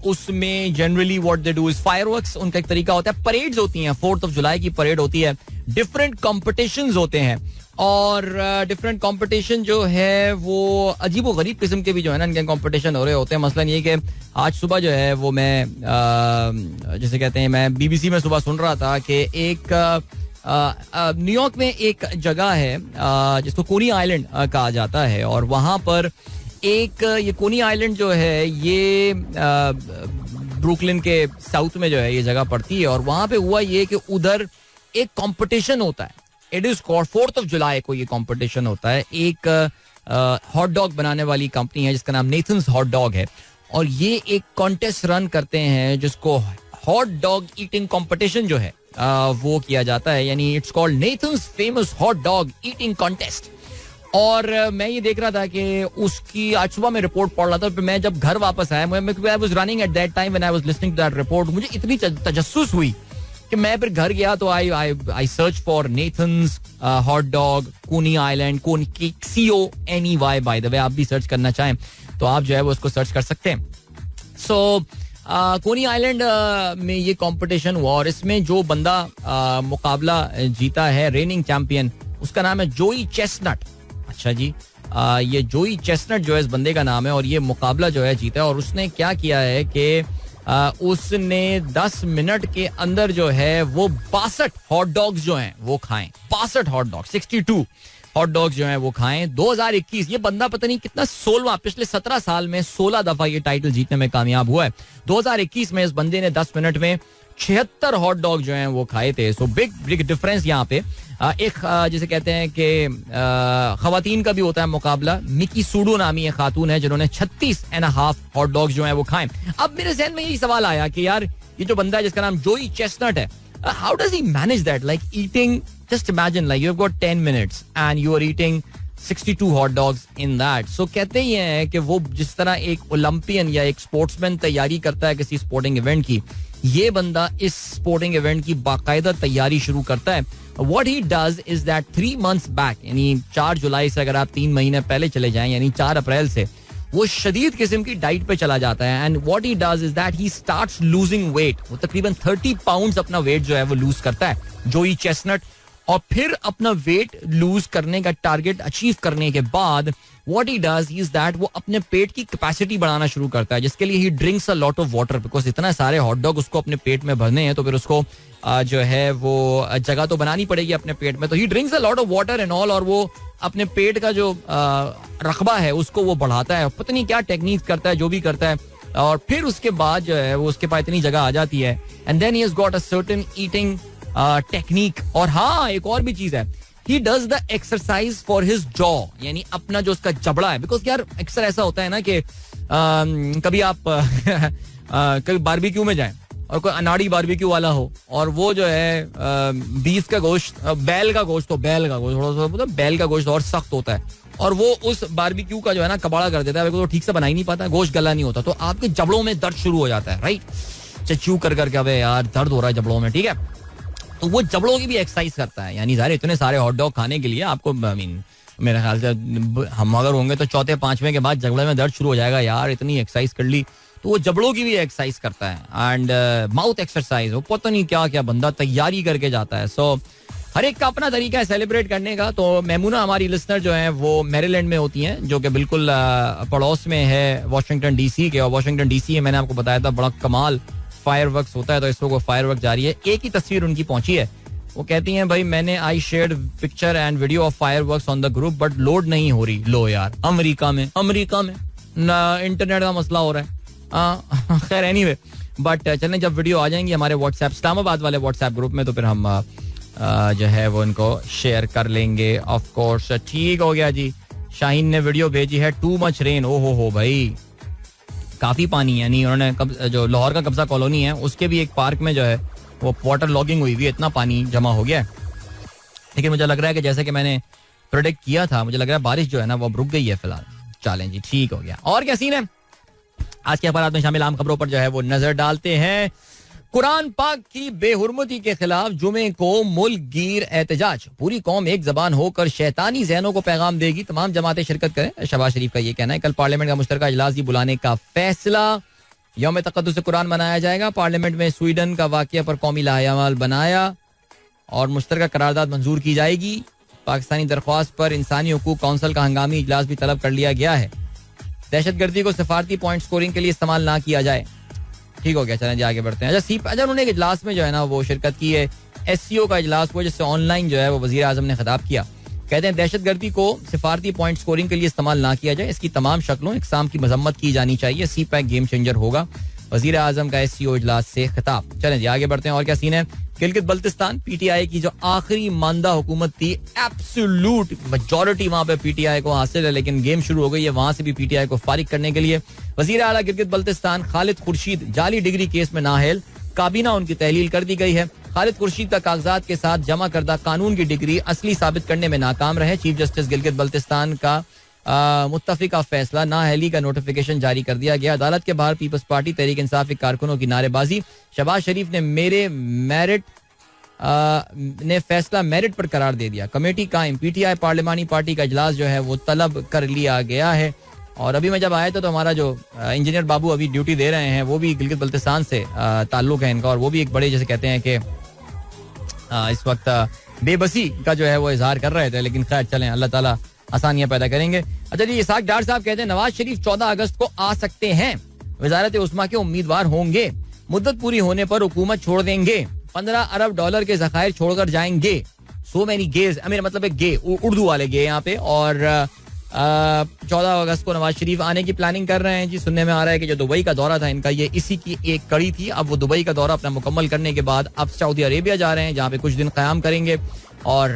उसमें generally what they do is fireworks. उनका एक तरीका होता है, परेड्स होती हैं, 4th of July की परेड होती है, डिफरेंट कॉम्पिटिशंस होते हैं, और डिफरेंट कंपटीशन जो है वो अजीब गरीब किस्म के भी जो है ना इनके कंपटीशन हो रहे होते हैं. मसलन ये कि आज सुबह जो है वो मैं जैसे कहते हैं, मैं BBC में सुबह सुन रहा था कि एक न्यूयॉर्क में एक जगह है जिसको कोनी आइलैंड कहा जाता है, और वहाँ पर एक ये कोनी आइलैंड जो है ये ब्रुकलिन के साउथ में जो है ये जगह पड़ती है. और वहाँ पे हुआ ये कि उधर एक कंपटीशन होता है. It is called 4th of July को ये कंपटीशन होता है. एक हॉट डॉग बनाने वाली कंपनी है जिसका नाम नेथन्स हॉट डॉग है, और ये एक कॉन्टेस्ट रन करते हैं जिसको हॉट डॉग ईटिंग कंपटीशन जो है वो किया जाता है. यानी it's called Nathan's famous hot dog eating contest. और मैं ये देख रहा था कि उसकी आज सुबह मैं रिपोर्ट पढ़ रहा था. मैं जब घर वापस आया, I was running at that time when I was listening to that report, मुझे इतनी तजस्सुस हुई कि मैं फिर घर गया तो I search for Nathan's hot dog Coney Island, CONEY by the way. आप भी सर्च करना चाहें तो आप जो है वो उसको सर्च कर सकते हैं. सो कोनी आइलैंड में ये कंपटीशन हुआ, और इसमें जो बंदा मुकाबला जीता है, रेनिंग चैंपियन, उसका नाम है जोई चेस्टनट. अच्छा जी, ये जोई चेस्टनट जो है इस बंदे का नाम है, और ये मुकाबला जो है जीता है. और उसने क्या किया है कि उसने 10 मिनट के अंदर जो है वो 62 हॉट डॉग्स जो हैं वो खाएं. 62 हॉट डॉग, 62. हॉट डॉग्स जो है वो खाएं. 2021 ये बंदा पता नहीं कितना 16वां, पिछले 17 साल में 16 दफा ये टाइटल जीतने में कामयाब हुआ है. 2021 में इस बंदे ने 10 मिनट में 76 हॉट डॉग जो हैं वो खाए थे. सो बिग बिग डिफरेंस यहाँ पे. एक जिसे कहते हैं कि खवातीन का भी होता है मुकाबला. मिकी सूडो नामी एक खातून है जिन्होंने 36.5 हॉट डॉग्स जो हैं वो खाए. अब मेरे ज़हन में यही सवाल आया कि यार ये जो बंदा है जिसका नाम जोई चेस्टनट है, how does he manage that? Like eating, just imagine like you've got 10 minutes and you are eating 62 hot dogs in that. So कहते ही हैं कि वो जिस तरह एक ओलंपियन या एक स्पोर्ट्समैन तैयारी करता है किसी स्पोर्टिंग इवेंट की, ये बंदा इस स्पोर्टिंग इवेंट की बाकायदा तैयारी शुरू करता है. What he does is that 3 months back, यानी 4 जुलाई से अगर आप 3 महीने पहले चले जाएं, यानी 4 अप्रैल से वो शदीद किस्म की डाइट पे चला जाता है. And what he does is that he starts losing weight. वो तकरीबन 30 पाउंड्स अपना वेट जो है वो लूज करता है, जोई चेस्टनट. और फिर अपना वेट लूज करने का टारगेट अचीव करने के बाद what he does is that वो अपने पेट की कैपेसिटी बढ़ाना शुरू करता है, जिसके लिए ही drinks a lot of water. Because इतना सारे हॉट डॉग उसको अपने पेट में भरने हैं तो फिर उसको जो है वो जगह तो बनानी पड़ेगी अपने पेट में. तो ही drinks a lot of water and all, और वो अपने पेट का जो रकबा है उसको वो बढ़ाता है. पता नहीं क्या टेक्निक करता है, जो भी करता है. और फिर उसके बाद जो है वो उसके पास इतनी जगह आ जाती है. And then he has got a certain eating technique. और हाँ, एक और भी चीज है, he does the exercise for his jaw, यानी अपना जो उसका जबड़ा है. बिकॉज यार अक्सर ऐसा होता है ना कि कभी आप कभी बारबेक्यू में जाएं और कोई अनाड़ी बारबेक्यू वाला हो और वो जो है बीफ का गोश्त, बैल का गोश्त थोड़ा सा मतलब बैल का गोश्त और सख्त होता है और वो उस बारबेक्यू का जो है ना कबाड़ा कर देता है, तो ठीक से बना ही नहीं पाता, गोश्त गला नहीं होता, तो आपके जबड़ों में दर्द शुरू हो जाता है. राइट, चच्चू कर करके अबे यार दर्द हो रहा है जबड़ों में. ठीक है, तो वो जबड़ों की भी एक्सरसाइज करता है. यानी सारे इतने सारे हॉट डॉग खाने के लिए आपको मेरे ख्याल से हम अगर होंगे तो 4-5वें के बाद जबड़े में दर्द शुरू हो जाएगा. यार इतनी एक्सरसाइज कर ली, तो वो जबड़ों की भी एक्सरसाइज करता है. एंड माउथ एक्सरसाइज, वो पता नहीं क्या क्या बंदा तैयारी करके जाता है. सो हर एक का अपना तरीका है सेलिब्रेट करने का. तो मेमूना हमारी लिसनर जो है वो मैरीलैंड में होती हैं, जो कि बिल्कुल पड़ोस में है वाशिंगटन डीसी के. और वाशिंगटन डीसी मैंने आपको बताया था बड़ा कमाल फायरवर्क्स होता है, तो इस वक्त फायरवर्क जारी है. एक ही तस्वीर उनकी पहुंची है. वो कहती हैं भाई मैंने I shared picture and video of fireworks on the group but load नहीं हो रही. लो यार, अमेरिका में ना इंटरनेट का मसला हो रहा है. खैर एनीवे, बट चलें जब वीडियो आ जाएंगी हमारे व्हाट्सएप इस्लामाबाद वाले व्हाट्सएप ग्रुप में तो फिर हम जो है वो उनको शेयर कर लेंगे ऑफ कोर्स. ठीक हो गया जी. शाहीन ने वीडियो भेजी है, टू मच रेन. ओ हो भाई, काफी पानी. यानी उन्होंने जो लाहौर का कब्जा कॉलोनी है उसके भी एक पार्क में जो है वो वाटर लॉगिंग हुई हुई है, इतना पानी जमा हो गया है. लेकिन मुझे लग रहा है कि जैसे कि मैंने प्रोडिक्ट किया था, मुझे लग रहा है बारिश जो है ना वो अब रुक गई है फिलहाल. चलें जी, ठीक हो गया. और क्या सीन है आज के अखबार में शामिल आम खबरों पर जो है वो नजर डालते हैं. कुरान पाक की बेहुरमती के खिलाफ जुमे को मुल्क गिर एहतजाज. पूरी कौम एक जबान होकर शैतानी ज़हनों को पैगाम देगी, तमाम जमातें शिरकत करें, शहबाज शरीफ का ये कहना है. कल पार्लियामेंट का मुश्तरका इजलास भी बुलाने का फैसला. यौम तक़द्दुस कुरान मनाया जाएगा. पार्लियामेंट में स्वीडन का वाक़या पर कौमी लाहेअमल बनाया और मुश्तरका करारदाद मंजूर की जाएगी. पाकिस्तानी दरख्वास्त पर इंसानी हुकूक काउंसिल का हंगामी इजलास भी तलब कर लिया गया है. दहशतगर्दी को सिफारती पॉइंट स्कोरिंग के लिए इस्तेमाल ना किया जाए. ठीक हो गया, चलें जी आगे बढ़ते हैं. अच्छा उन्होंने एक इजलास में जो है ना वो शिरकत की है. SCO का इजलास हुआ जिससे ऑनलाइन जो है वो वजीर आजम ने खिताब किया. कहते हैं दहशतगर्दी को सिफारती पॉइंट स्कोरिंग के लिए इस्तेमाल ना किया जाए, इसकी तमाम शक्लों इकसाम की मजम्मत की जानी चाहिए. CPAC गेम चेंजर होगा. वजीर आजम का SCO इजलास से खिताब. चलें जी आगे बढ़ते हैं. और क्या सीन है. गिलगित बल्तिस्तान PTI की जो आखिरी मानदा हुकूमत थी, एब्सोल्यूट मेजॉरिटी वहां पे PTI को हासिल है, लेकिन गेम शुरू हो गई है वहां से भी PTI को फारिग करने के लिए. वजीर आला गिलगित बल्तिस्तान खालिद खुर्शीद जाली डिग्री केस में नाअहल. काबीना उनकी तहलील कर दी गई है. खालिद खुर्शीद का कागजात के साथ जमा करदा कानून की डिग्री असली साबित करने में नाकाम रहे. चीफ जस्टिस गिलगित बल्तिस्तान का मुत्तफिका फैसला, नाअहली का नोटिफिकेशन जारी कर दिया गया. अदालत के बाहर पीपल्स पार्टी तहरीक इंसाफ के कारकुनों की नारेबाजी. शहबाज शरीफ ने मेरिट ने फैसला मेरिट पर करार दे दिया. कमेटी कायम. PTI पार्लिमानी पार्टी का इजलास जो है वो तलब कर लिया गया है. और अभी मैं जब आया था तो हमारा जो इंजीनियर बाबू अभी ड्यूटी दे रहे हैं वो भी गिलगित बल्तिस्तान से ताल्लुक है इनका, और वो भी एक बड़े जैसे कहते हैं कि इस वक्त बेबसी का जो है वो इजहार कर रहे थे. लेकिन खैर चलें, अल्लाह ताला आसानियां पैदा करेंगे. अच्छा जी, इसाक डार साहब कहते हैं नवाज शरीफ 14 अगस्त को आ सकते हैं. वजारत उस्मा के उम्मीदवार होंगे. मुद्दत पूरी होने पर हुकूमत छोड़ देंगे. $15 अरब के जखायर छोड़कर जाएंगे. सो मैनी गेज, मेरा मतलब है गे, उर्दू वाले गे यहाँ पे. और 14 अगस्त को नवाज शरीफ आने की प्लानिंग कर रहे हैं जी. सुनने में आ रहा है कि जो दुबई का दौरा था इनका, ये इसी की एक कड़ी थी. अब वो दुबई का दौरा अपना मुकम्मल करने के बाद अब सऊदी अरेबिया जा रहे हैं, जहाँ पे कुछ दिन क़याम करेंगे और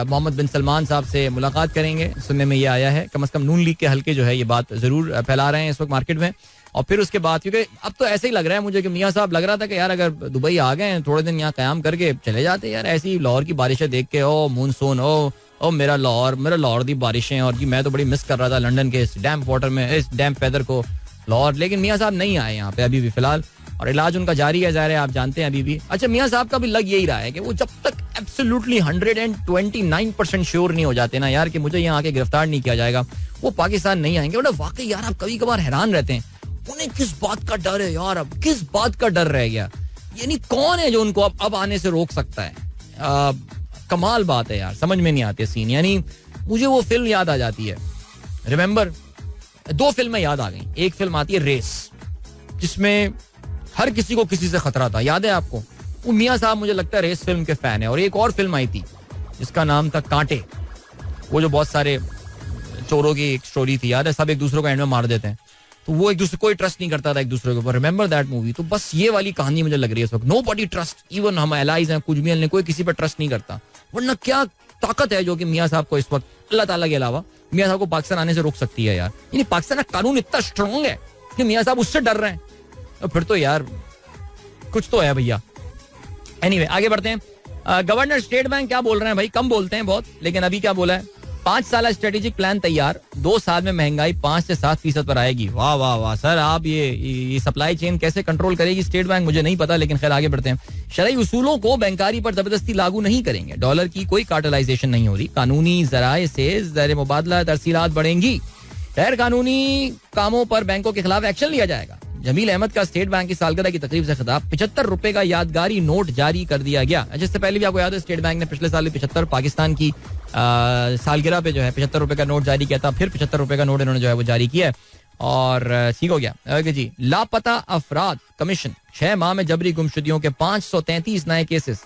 मोहम्मद बिन सलमान साहब से मुलाकात करेंगे. सुनने में ये आया है. कम से कम नून लीग के हल्के जो है ये बात जरूर फैला रहे हैं इस वक्त मार्केट में. और फिर उसके बाद, क्योंकि अब तो ऐसे ही लग रहा है मुझे कि मियाँ साहब, लग रहा था कि यार अगर दुबई आ गए थोड़े दिन यहाँ क़याम करके चले जाते यार, ऐसी लाहौर की बारिशें देख के, ओ मानसून, ओ मेरा लाहौर दी बारिशें, और जी मैं तो बड़ी मिस कर रहा था लंदन के इस डैम्प वाटर में, इस डैम्प वेदर को, लाहौर. लेकिन मियाँ साहब नहीं आए यहाँ पे अभी भी फिलहाल, और इलाज उनका जारी है, ज़ाहिर है आप जानते हैं अभी भी. अच्छा, मियाँ साहब का भी लग यही रहा है कि वो जब तक एब्सोल्युटली 129% श्योर नहीं हो जाते ना यार कि मुझे यहाँ आके गिरफ्तार नहीं किया जाएगा, वो पाकिस्तान नहीं आएंगे. मतलब वाकई यार आप कभी कभार हैरान रहते हैं, उन्हें किस बात का डर है यार, अब किस बात का डर रह गया, यानी कौन है जो उनको अब आने से रोक सकता है. कमाल बात है यार, समझ में नहीं आती सीन. यानी मुझे वो फिल्म याद आ जाती है, रिमेंबर, 2 फिल्में याद आ गई. एक फिल्म आती है रेस, जिसमें हर किसी को किसी से खतरा था, याद है आपको. वो मियाँ साहब मुझे लगता है रेस फिल्म के फैन है. और एक और फिल्म आई थी जिसका नाम था कांटे, वो जो बहुत सारे चोरों की एक स्टोरी थी, याद है, सब एक दूसरे को एंड में मार देते हैं, तो वो एक दूसरे, कोई ट्रस्ट नहीं करता था एक दूसरे के ऊपर. Remember that movie. तो बस ये वाली कहानी मुझे लग रही है इस वक्त. नो-बॉडी ट्रस्ट, इवन हम एलाइज हैं, कुछ भी, कोई किसी पर ट्रस्ट नहीं करता. वरना क्या ताकत है जो कि मियाँ साहब को इस वक्त, अल्लाह ताला के अलावा, मियाँ साहब को पाकिस्तान आने से रोक सकती है यार. यानी पाकिस्तान का कानून इतना स्ट्रांग है कि मियाँ साहब उससे डर रहे हैं, तो फिर तो यार कुछ तो है भैया. एनीवे, आगे बढ़ते हैं. गवर्नर स्टेट बैंक क्या बोल रहे हैं भाई, कम बोलते हैं बहुत, लेकिन अभी क्या बोला है, 5 साल स्ट्रेटेजिक प्लान तैयार, 2 साल में महंगाई 5 से 7% पर आएगी. वाह वाह वाह सर, आप ये सप्लाई चेन कैसे कंट्रोल करेगी स्टेट बैंक, मुझे नहीं पता, लेकिन खैर आगे बढ़ते हैं. शरई उसूलों को बैंकारी पर जबरदस्ती लागू नहीं करेंगे, डॉलर की कोई कार्टलाइजेशन नहीं हो रही, कानूनी जराए से ज़र मुबादला तरसीलात बढ़ेंगी, गैर कानूनी कामों पर बैंकों के खिलाफ एक्शन लिया जाएगा. जमील अहमद का स्टेट बैंक की सालगिरह की तकरीब से खिताब, 75 रुपए का यादगारी नोट जारी कर दिया गया. जिससे पहले भी आपको याद है स्टेट बैंक ने पिछले साल 75 पाकिस्तान की सालगिरह पे जो है 75 रुपए का नोट जारी किया था. फिर 75 रुपए का नोट इन्होंने जो है वो जारी किया और ठीक हो गया. ओके जी. लापता अफराद कमीशन, 6 माह में जबरी गुमशुदियों के 533 नए केसेस.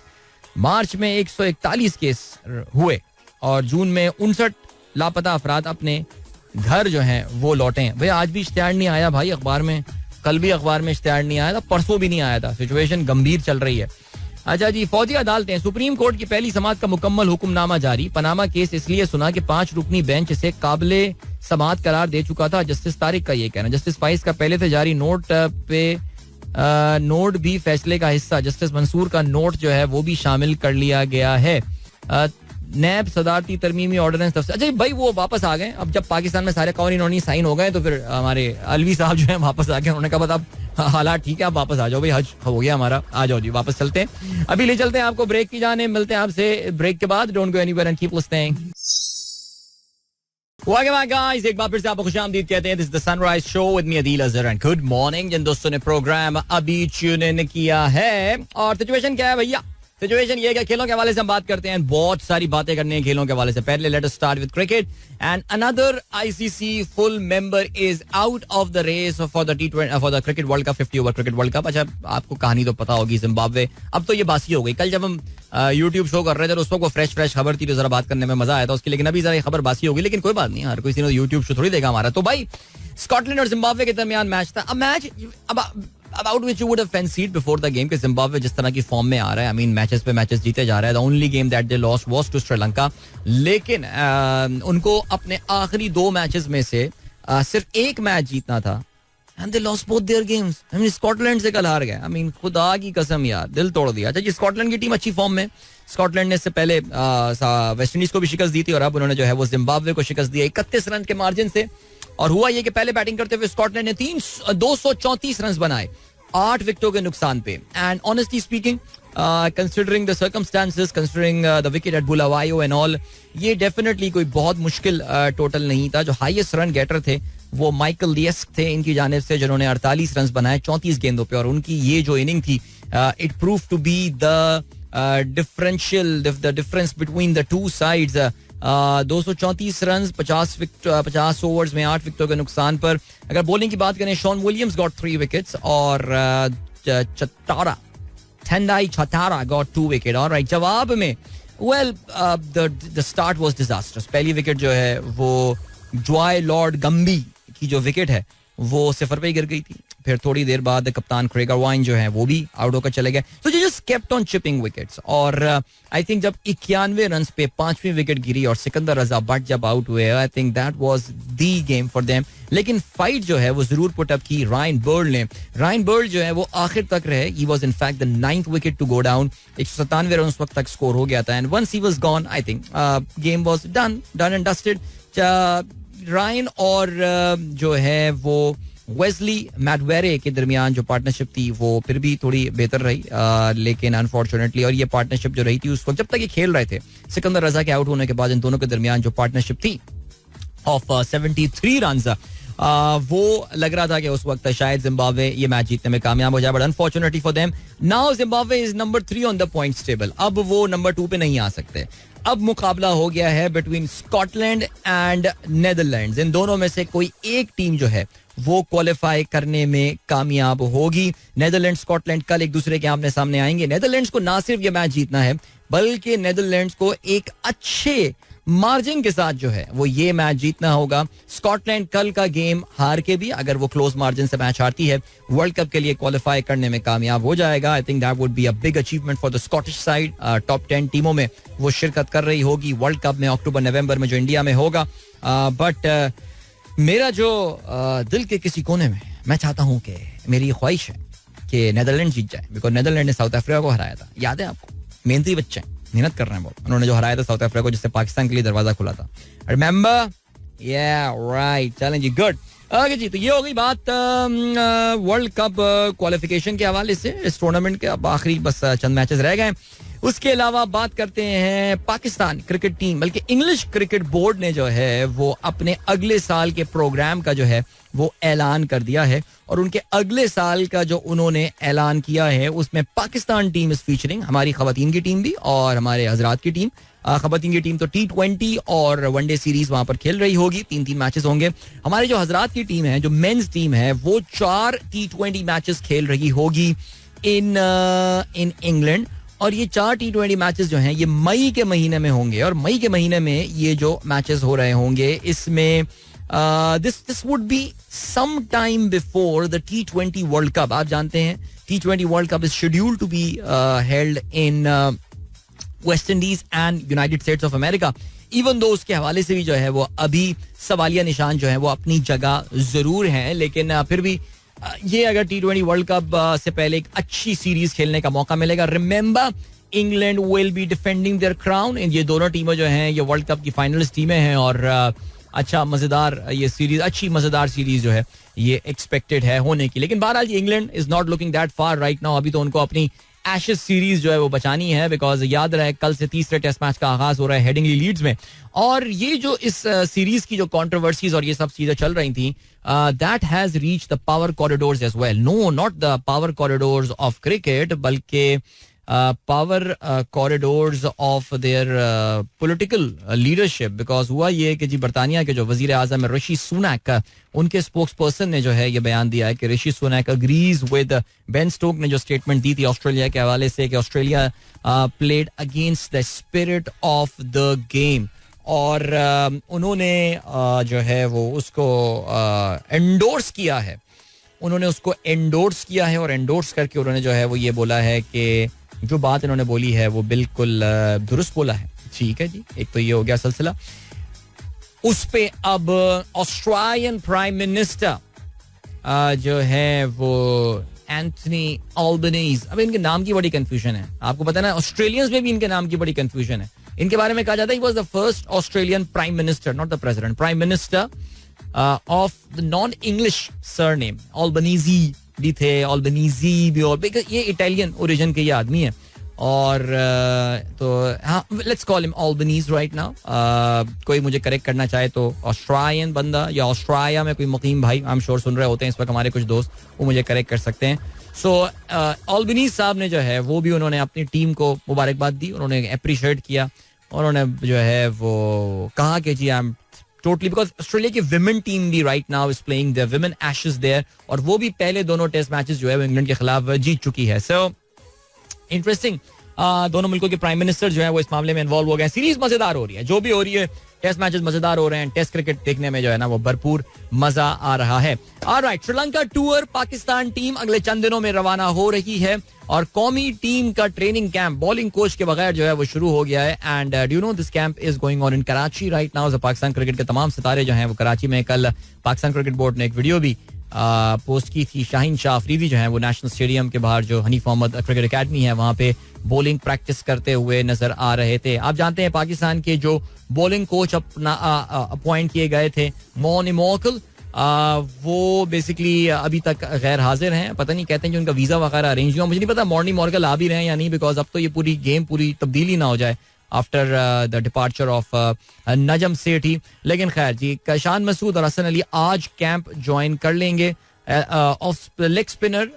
मार्च में 141 केस हुए और जून में 59 लापता अफराद अपने घर जो हैं वो लौटे हैं. भाई आज भी इश्तिहार नहीं आया भाई अखबार में, कल भी अखबार में इश्तिहार नहीं आया था, परसों भी नहीं आया था. सिचुएशन गंभीर चल रही है. अच्छा जी. फौजी अदालतें, सुप्रीम कोर्ट की पहली समाअत का मुकम्मल हुक्मनामा जारी. पनामा केस इसलिए सुना कि 5 रुकनी बेंच इसे काबिले समाअत करार दे चुका था. जस्टिस तारिक का ये कहना. जस्टिस फाइज का पहले से जारी नोट पे नोट भी फैसले का हिस्सा. जस्टिस मंसूर का नोट जो है वो भी शामिल कर लिया गया है. नैब सदारती तरमीमी ऑर्डिनेंस तफसील. अच्छा भाई वो वापस आ गए. अब जब पाकिस्तान में सारे कानूनी साइन हो गए तो फिर हमारे अलवी साहब जो है वापस आ गए. उन्होंने कहा अब हालात ठीक है, आप वापस आ जाओ भाई, हज हो गया हमारा, आ जाओ जी वापस चलते हैं. अभी ले चलते हैं आपको ब्रेक की जाने. मिलते हैं आपसे ब्रेक के बाद. Don't go anywhere and keep listening. Guys, एक बार फिर से आपको खुशामदीद कहते हैं. This is the sunrise show with me Adeel Azhar and good morning. जिन दोस्तों ने प्रोग्राम अभी ट्यून इन किया है, और सिचुएशन क्या है भैया, सिचुएशन ये है कि खेलों के हवाले से हम बात करते हैं. बहुत सारी बातें करनी है खेलों के हवाले से. पहले let us start with cricket and another ICC full member is out of the race for the T20 for the cricket world cup, 50 over cricket world cup. अच्छा आपको कहानी तो पता होगी, जिम्बाब्वे. अब तो ये बासी हो गई. कल जब हम यूट्यूब शो कर रहे थे तो उस वक्त वो फ्रेश खबर थी तो जरा बात करने में मजा आया था उसकी, लेकिन अभी जरा ये खबर बासी हो गई. लेकिन कोई बात नहीं, हर कोई यूट्यूब शो थोड़ी देगा हमारा. तो भाई स्कॉटलैंड और जिम्बाब्वे के दरमियान मैच था. अब match about which you would have fancied before the game कि जिम्बाब्वे जिस तरह की फॉर्म में आ रहा है, I mean मैचेस पे मैचेस जीते जा रहा है. The only game that they lost was to Sri Lanka. लेकिन उनको अपने आखिरी 2 मैचेस में से सिर्फ एक मैच जीतना था and they lost both their games. I mean Scotland से कल हार गए. I mean खुदा की कसम यार, दिल तोड़ दिया. अच्छा जी, स्कॉटलैंड की टीम अच्छी फॉर्म में. स्कॉटलैंड ने इससे पहले वेस्ट इंडीज को भी शिकस्त दी थी और अब उन्होंने जो है वो जिम्बाब्वे को शिकस्त दी 31 रन के मार्जिन से. और हुआ ये कि पहले बैटिंग करते हुए स्कॉटलैंड ने 234 रन बनाए 8 विकेटों के नुकसान पे. And honestly speaking, considering the circumstances, considering the wicket at Bulawayo and all, ये डेफिनेटली कोई बहुत मुश्किल टोटल नहीं था. जो हाईएस्ट रन गेटर थे वो माइकल लियस्क थे इनकी जानिब से, जिन्होंने 48 रन बनाए 34 गेंदों पे. और उनकी ये जो इनिंग थी, it prove to be the difference between the two sides. 234 run 50 overs में 8 विकेटों के नुकसान पर. अगर बॉलिंग की बात करें, शॉन विलियम्स गॉट 3 विकेट्स और Tendai Chatara गॉट 2 विकेट. और जवाब में well the start was disasters. पहली विकेट जो है वो जॉय लॉर्ड गम्बी की जो विकेट है वो 0 पे ही गिर गई थी. फिर थोड़ी देर बाद कप्तान क्रेगर वाइन जो है वो भी आउट होकर चले गए. So they just kept on chipping wickets. और आई थिंक जब 91 रन पे 5वीं विकेट गिरी और सिकंदर रजा भट्ट जब आउट हुए, I think that was the game for them. लेकिन फाइट जो है वो जरूर पुट अप की रायन बर्ल ने. रायन बर्ल जो है वो आखिर तक रहे. He was in fact the 9th wicket to go down. 197 run उस वक्त तक स्कोर हो गया था. And once he was gone, I think game was done and dusted. Ryan और जो है वो वेस्ली मैडवेरे के दरमियान जो पार्टनरशिप थी वो फिर भी थोड़ी बेहतर रही. लेकिन अनफॉर्चुनेटली, और ये पार्टनरशिप जो रही थी उस वक्त जब तक ये खेल रहे थे, सिकंदर रजा के आउट होने के बाद इन दोनों के दरमियान जो पार्टनरशिप थी ऑफ 73 रन, वो लग रहा था कि उस वक्त शायद जिम्बाब्वे ये मैच जीतने में कामयाब हो जाए. But unfortunately for them now Zimbabwe is number 3 on the points table. अब वो नंबर 2 पे नहीं आ सकते. अब मुकाबला हो गया है बिटवीन स्कॉटलैंड एंड नेदरलैंड्स. इन दोनों में से कोई एक टीम जो है वो क्वालिफाई करने में कामयाब होगी. नेदरलैंड स्कॉटलैंड कल एक दूसरे के आमने सामने आएंगे. नेदरलैंड्स को ना सिर्फ ये मैच जीतना है बल्कि नेदरलैंड्स को एक अच्छे मार्जिन के साथ जो है वो ये मैच जीतना होगा. स्कॉटलैंड कल का गेम हार के भी अगर वो क्लोज मार्जिन से मैच हारती है वर्ल्ड कप के लिए क्वालिफाई करने में कामयाब हो जाएगा. आई think that would be a big achievement for the Scottish side. Top 10 टीमों में वो शिरकत कर रही होगी वर्ल्ड कप में अक्टूबर नवंबर में जो इंडिया में होगा. बट मेरा जो दिल के किसी कोने में मैं चाहता हूं कि मेरी ये ख्वाहिश है कि नेदरलैंड जीत जाए. बिकॉज नेदरलैंड ने साउथ अफ्रीका को हराया था. याद है आपको? मेहनती बच्चे हैं, मेहनत कर रहे हैं बहुत. उन्होंने जो हराया था साउथ अफ्रीका को, जिससे पाकिस्तान के लिए दरवाजा खुला था. रिमेंबर? या राइट. चलें जी, गुड. ओके जी, तो ये हो गई बात वर्ल्ड कप क्वालिफिकेशन के हवाले से. इस टूर्नामेंट के अब आखिरी बस चंद मैचेस रह गए. उसके अलावा बात करते हैं पाकिस्तान क्रिकेट टीम, बल्कि इंग्लिश क्रिकेट बोर्ड ने जो है वो अपने अगले साल के प्रोग्राम का जो है वो ऐलान कर दिया है. और उनके अगले साल का जो उन्होंने ऐलान किया है उसमें पाकिस्तान टीम इज फीचरिंग. हमारी खवातीन की टीम भी और हमारे हजरात की टीम. खवातीन की टीम तो T20 और वनडे सीरीज वहां पर खेल रही होगी. 3 मैचेस होंगे. हमारे जो हजरात की टीम है, जो मेंस टीम है, वो 4 T20 मैचेस खेल रही होगी इन इंग्लैंड. और ये 4 T20 मैचेस जो हैं ये मई के महीने में होंगे. और मई के महीने में ये जो मैचेस हो रहे होंगे इसमें this would be some time before the T20 World Cup. आप जानते हैं T20 World Cup is scheduled to be held in West Indies and United States of America. Even though उसके हवाले से भी जो है वो अभी सवालिया निशान जो है वो अपनी जगह जरूर हैं, लेकिन फिर भी ये अगर T20 वर्ल्ड कप से पहले एक अच्छी सीरीज खेलने का मौका मिलेगा. Remember, England will be defending their crown. ये दोनों टीमें जो हैं ये वर्ल्ड कप की फाइनलिस्ट टीमें हैं. और अच्छा मजेदार ये सीरीज, अच्छी मजेदार सीरीज जो है ये एक्सपेक्टेड है होने की. लेकिन बहरहाल England is not looking that far right now. अभी तो उनको अपनी एशेज सीरीज जो है वो बचानी है. बिकॉज याद रहे कल से तीसरे टेस्ट मैच का आगाज हो रहा है हेडिंगली लीड्स में. और ये जो इस सीरीज की जो कंट्रोवर्सीज और ये सब चीजें चल रही थी, that has reach the power corridors as well. No, not the power corridors of cricket, बल्कि power corridors of their political leadership. Because हुआ ये कि जी बरतानिया के जो वजीर आजम है ऋषि सुनैक, उनके स्पोक्स पर्सन ने जो है ये बयान दिया है कि ऋषि सुनैक अग्रीज विद बेन स्टोक ने जो स्टेटमेंट दी थी ऑस्ट्रेलिया के हवाले से कि Australia played against the spirit of the game. और उन्होंने जो है वो उसको एंडोर्स किया है. उन्होंने उसको एंडोर्स किया है और एंडोर्स करके उन्होंने जो है वो ये बोला है कि जो बात इन्होंने बोली है वो बिल्कुल दुरुस्त बोला है. ठीक है जी, एक तो ये हो गया सिलसिला. उस पे अब ऑस्ट्रेलियन प्राइम मिनिस्टर जो है वो एंथनी अल्बनीज. अब इनके नाम की बड़ी कंफ्यूजन है. आपको पता है ना, ऑस्ट्रेलियंस में भी इनके नाम की बड़ी कंफ्यूजन है. इनके बारे में कहा जाता है he was the first Australian prime minister, not the president, prime minister of the non English surname. Albanese भी थे, ऑल्बनीजी भी, और ये इटालियन ओरिजिन के ये आदमी है. और तो हाँ, let's call him Albanese right now. कोई मुझे करेक्ट करना चाहे तो ऑस्ट्रेलियन बंदा या ऑस्ट्रेलिया में कोई मुकीम भाई आई एम श्योर सुन रहे होते हैं इस वक्त हमारे कुछ दोस्त, वो मुझे करेक्ट कर सकते हैं. सो ऑल्बनीज साहब ने जो है वो भी उन्होंने अपनी टीम को मुबारकबाद दी. उन्होंने अप्रिशिएट किया. उन्होंने जो है वो कहा कि जी I am totally, because Australia की विमेन टीम भी right now is playing the women Ashes there. और वो भी पहले दोनों टेस्ट मैचेस जो है वो इंग्लैंड के खिलाफ जीत चुकी है. So interesting. दोनों मुल्कों के प्राइम मिनिस्टर जो है वो इस मामले में इन्वॉल्व हो गए. सीरीज मजेदार हो रही है, जो भी हो रही है. टेस्ट मैचेस मजेदार हो रहे हैं. टेस्ट क्रिकेट देखने में जो है ना वो भरपूर मजा आ रहा है. Alright, Sri Lanka tour Pakistan team अगले चंद दिनों में रवाना हो रही है और कौमी टीम का ट्रेनिंग कैंप बॉलिंग कोच के बगैर जो है वो शुरू हो गया है. And do you know this camp is going on in Karachi right now. Pakistan cricket के तमाम सितारे जो हैं वो कराची में. कल पाकिस्तान क्रिकेट बोर्ड ने एक वीडियो भी पोस्ट की थी. शाहीन शाह अफरीदी जो है वो नेशनल स्टेडियम के बाहर जो हनीफ मोहम्मद क्रिकेट एकेडमी है वहां पे बॉलिंग प्रैक्टिस करते हुए नजर आ रहे थे. आप जानते हैं पाकिस्तान के जो बॉलिंग कोच अपना अपॉइंट किए गए थे मोनी मोकल, वो बेसिकली अभी तक गैर हाजिर हैं. पता नहीं, कहते हैं कि उनका वीजा वगैरह अरेंज हुआ. मुझे नहीं पता मॉर्निंग मॉर्गल आ भी रहे हैं या नहीं, बिकॉज अब तो ये पूरी गेम पूरी तब्दीली ना हो जाए after the departure of Najam Sethi. लेकिन खैर जी, शान मसूद और हसन अली आज कैंप ज्वाइन कर लेंगे. Off leg spinner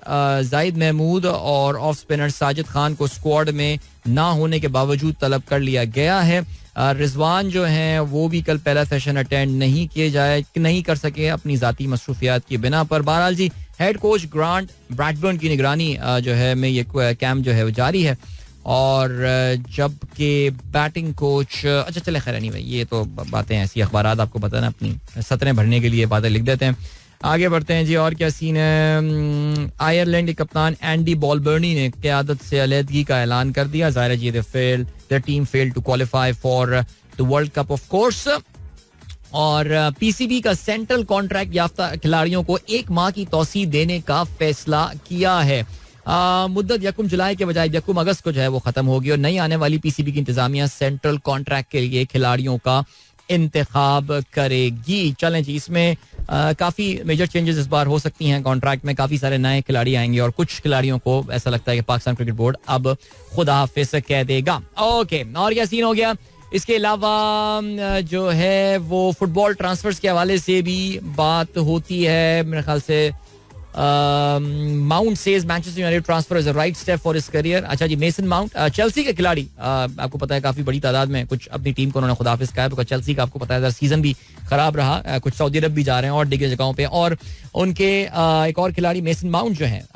Zahid Mahmood और ऑफ स्पिनर साजिद खान को स्क्वाड में ना होने के बावजूद तलब कर लिया गया है. रिजवान जो हैं वो भी कल पहला सेशन अटेंड नहीं कर सके अपनी जाती मसरूफियात की बिना पर. बहरहाल जी, हेड कोच ग्रांट ब्रैडबर्न की निगरानी जो है में ये कैंप जो है वो जारी है. और जबकि बैटिंग कोच, अच्छा चले खैर नहीं भाई, ये तो बातें ऐसी अखबारात आपको पता है ना, अपनी सतरें भरने के लिए बातें लिख देते हैं. आगे बढ़ते हैं जी. और क्या सीन है. आयरलैंड के कप्तान एंडी बॉलबर्नी ने क़यादत से अलहदगी का ऐलान कर दिया. ज़ाहिर जी, their team failed to qualify for the world cup of course. और पीसीबी का सेंट्रल कॉन्ट्रैक्ट याफ्ता खिलाड़ियों को 1 माह की तौसीह देने का फैसला किया है. मुद्दत 1 जुलाई के बजाय 1 अगस्त को जो है वो खत्म होगी और नई आने वाली पीसीबी की इंतजामिया सेंट्रल कॉन्ट्रैक्ट के लिए खिलाड़ियों का इंतखाब करेगी. चलें जी, इसमें काफी मेजर चेंजेस इस बार हो सकती हैं. कॉन्ट्रैक्ट में काफी सारे नए खिलाड़ी आएंगे और कुछ खिलाड़ियों को ऐसा लगता है कि पाकिस्तान क्रिकेट बोर्ड अब खुदा हाफिज कह देगा. ओके, और क्या सीन हो गया. इसके अलावा जो है वो फुटबॉल ट्रांसफर्स के हवाले से भी बात होती है. मेरे ख्याल से mount says Manchester United transfer is a right step for his career. अच्छा जी, मेसन माउंट चेल्सी के खिलाड़ी, आपको पता है काफी बड़ी तादाद में कुछ अपनी टीम को उन्होंने खुदाफिज कहा है, बिकॉज चेल्सी का आपको पता है सीजन भी खराब रहा. कुछ सऊदी अरब भी जा रहे हैं और दिग्गज जगहों पे. और उनके एक और खिलाड़ी मेसन माउंट जो है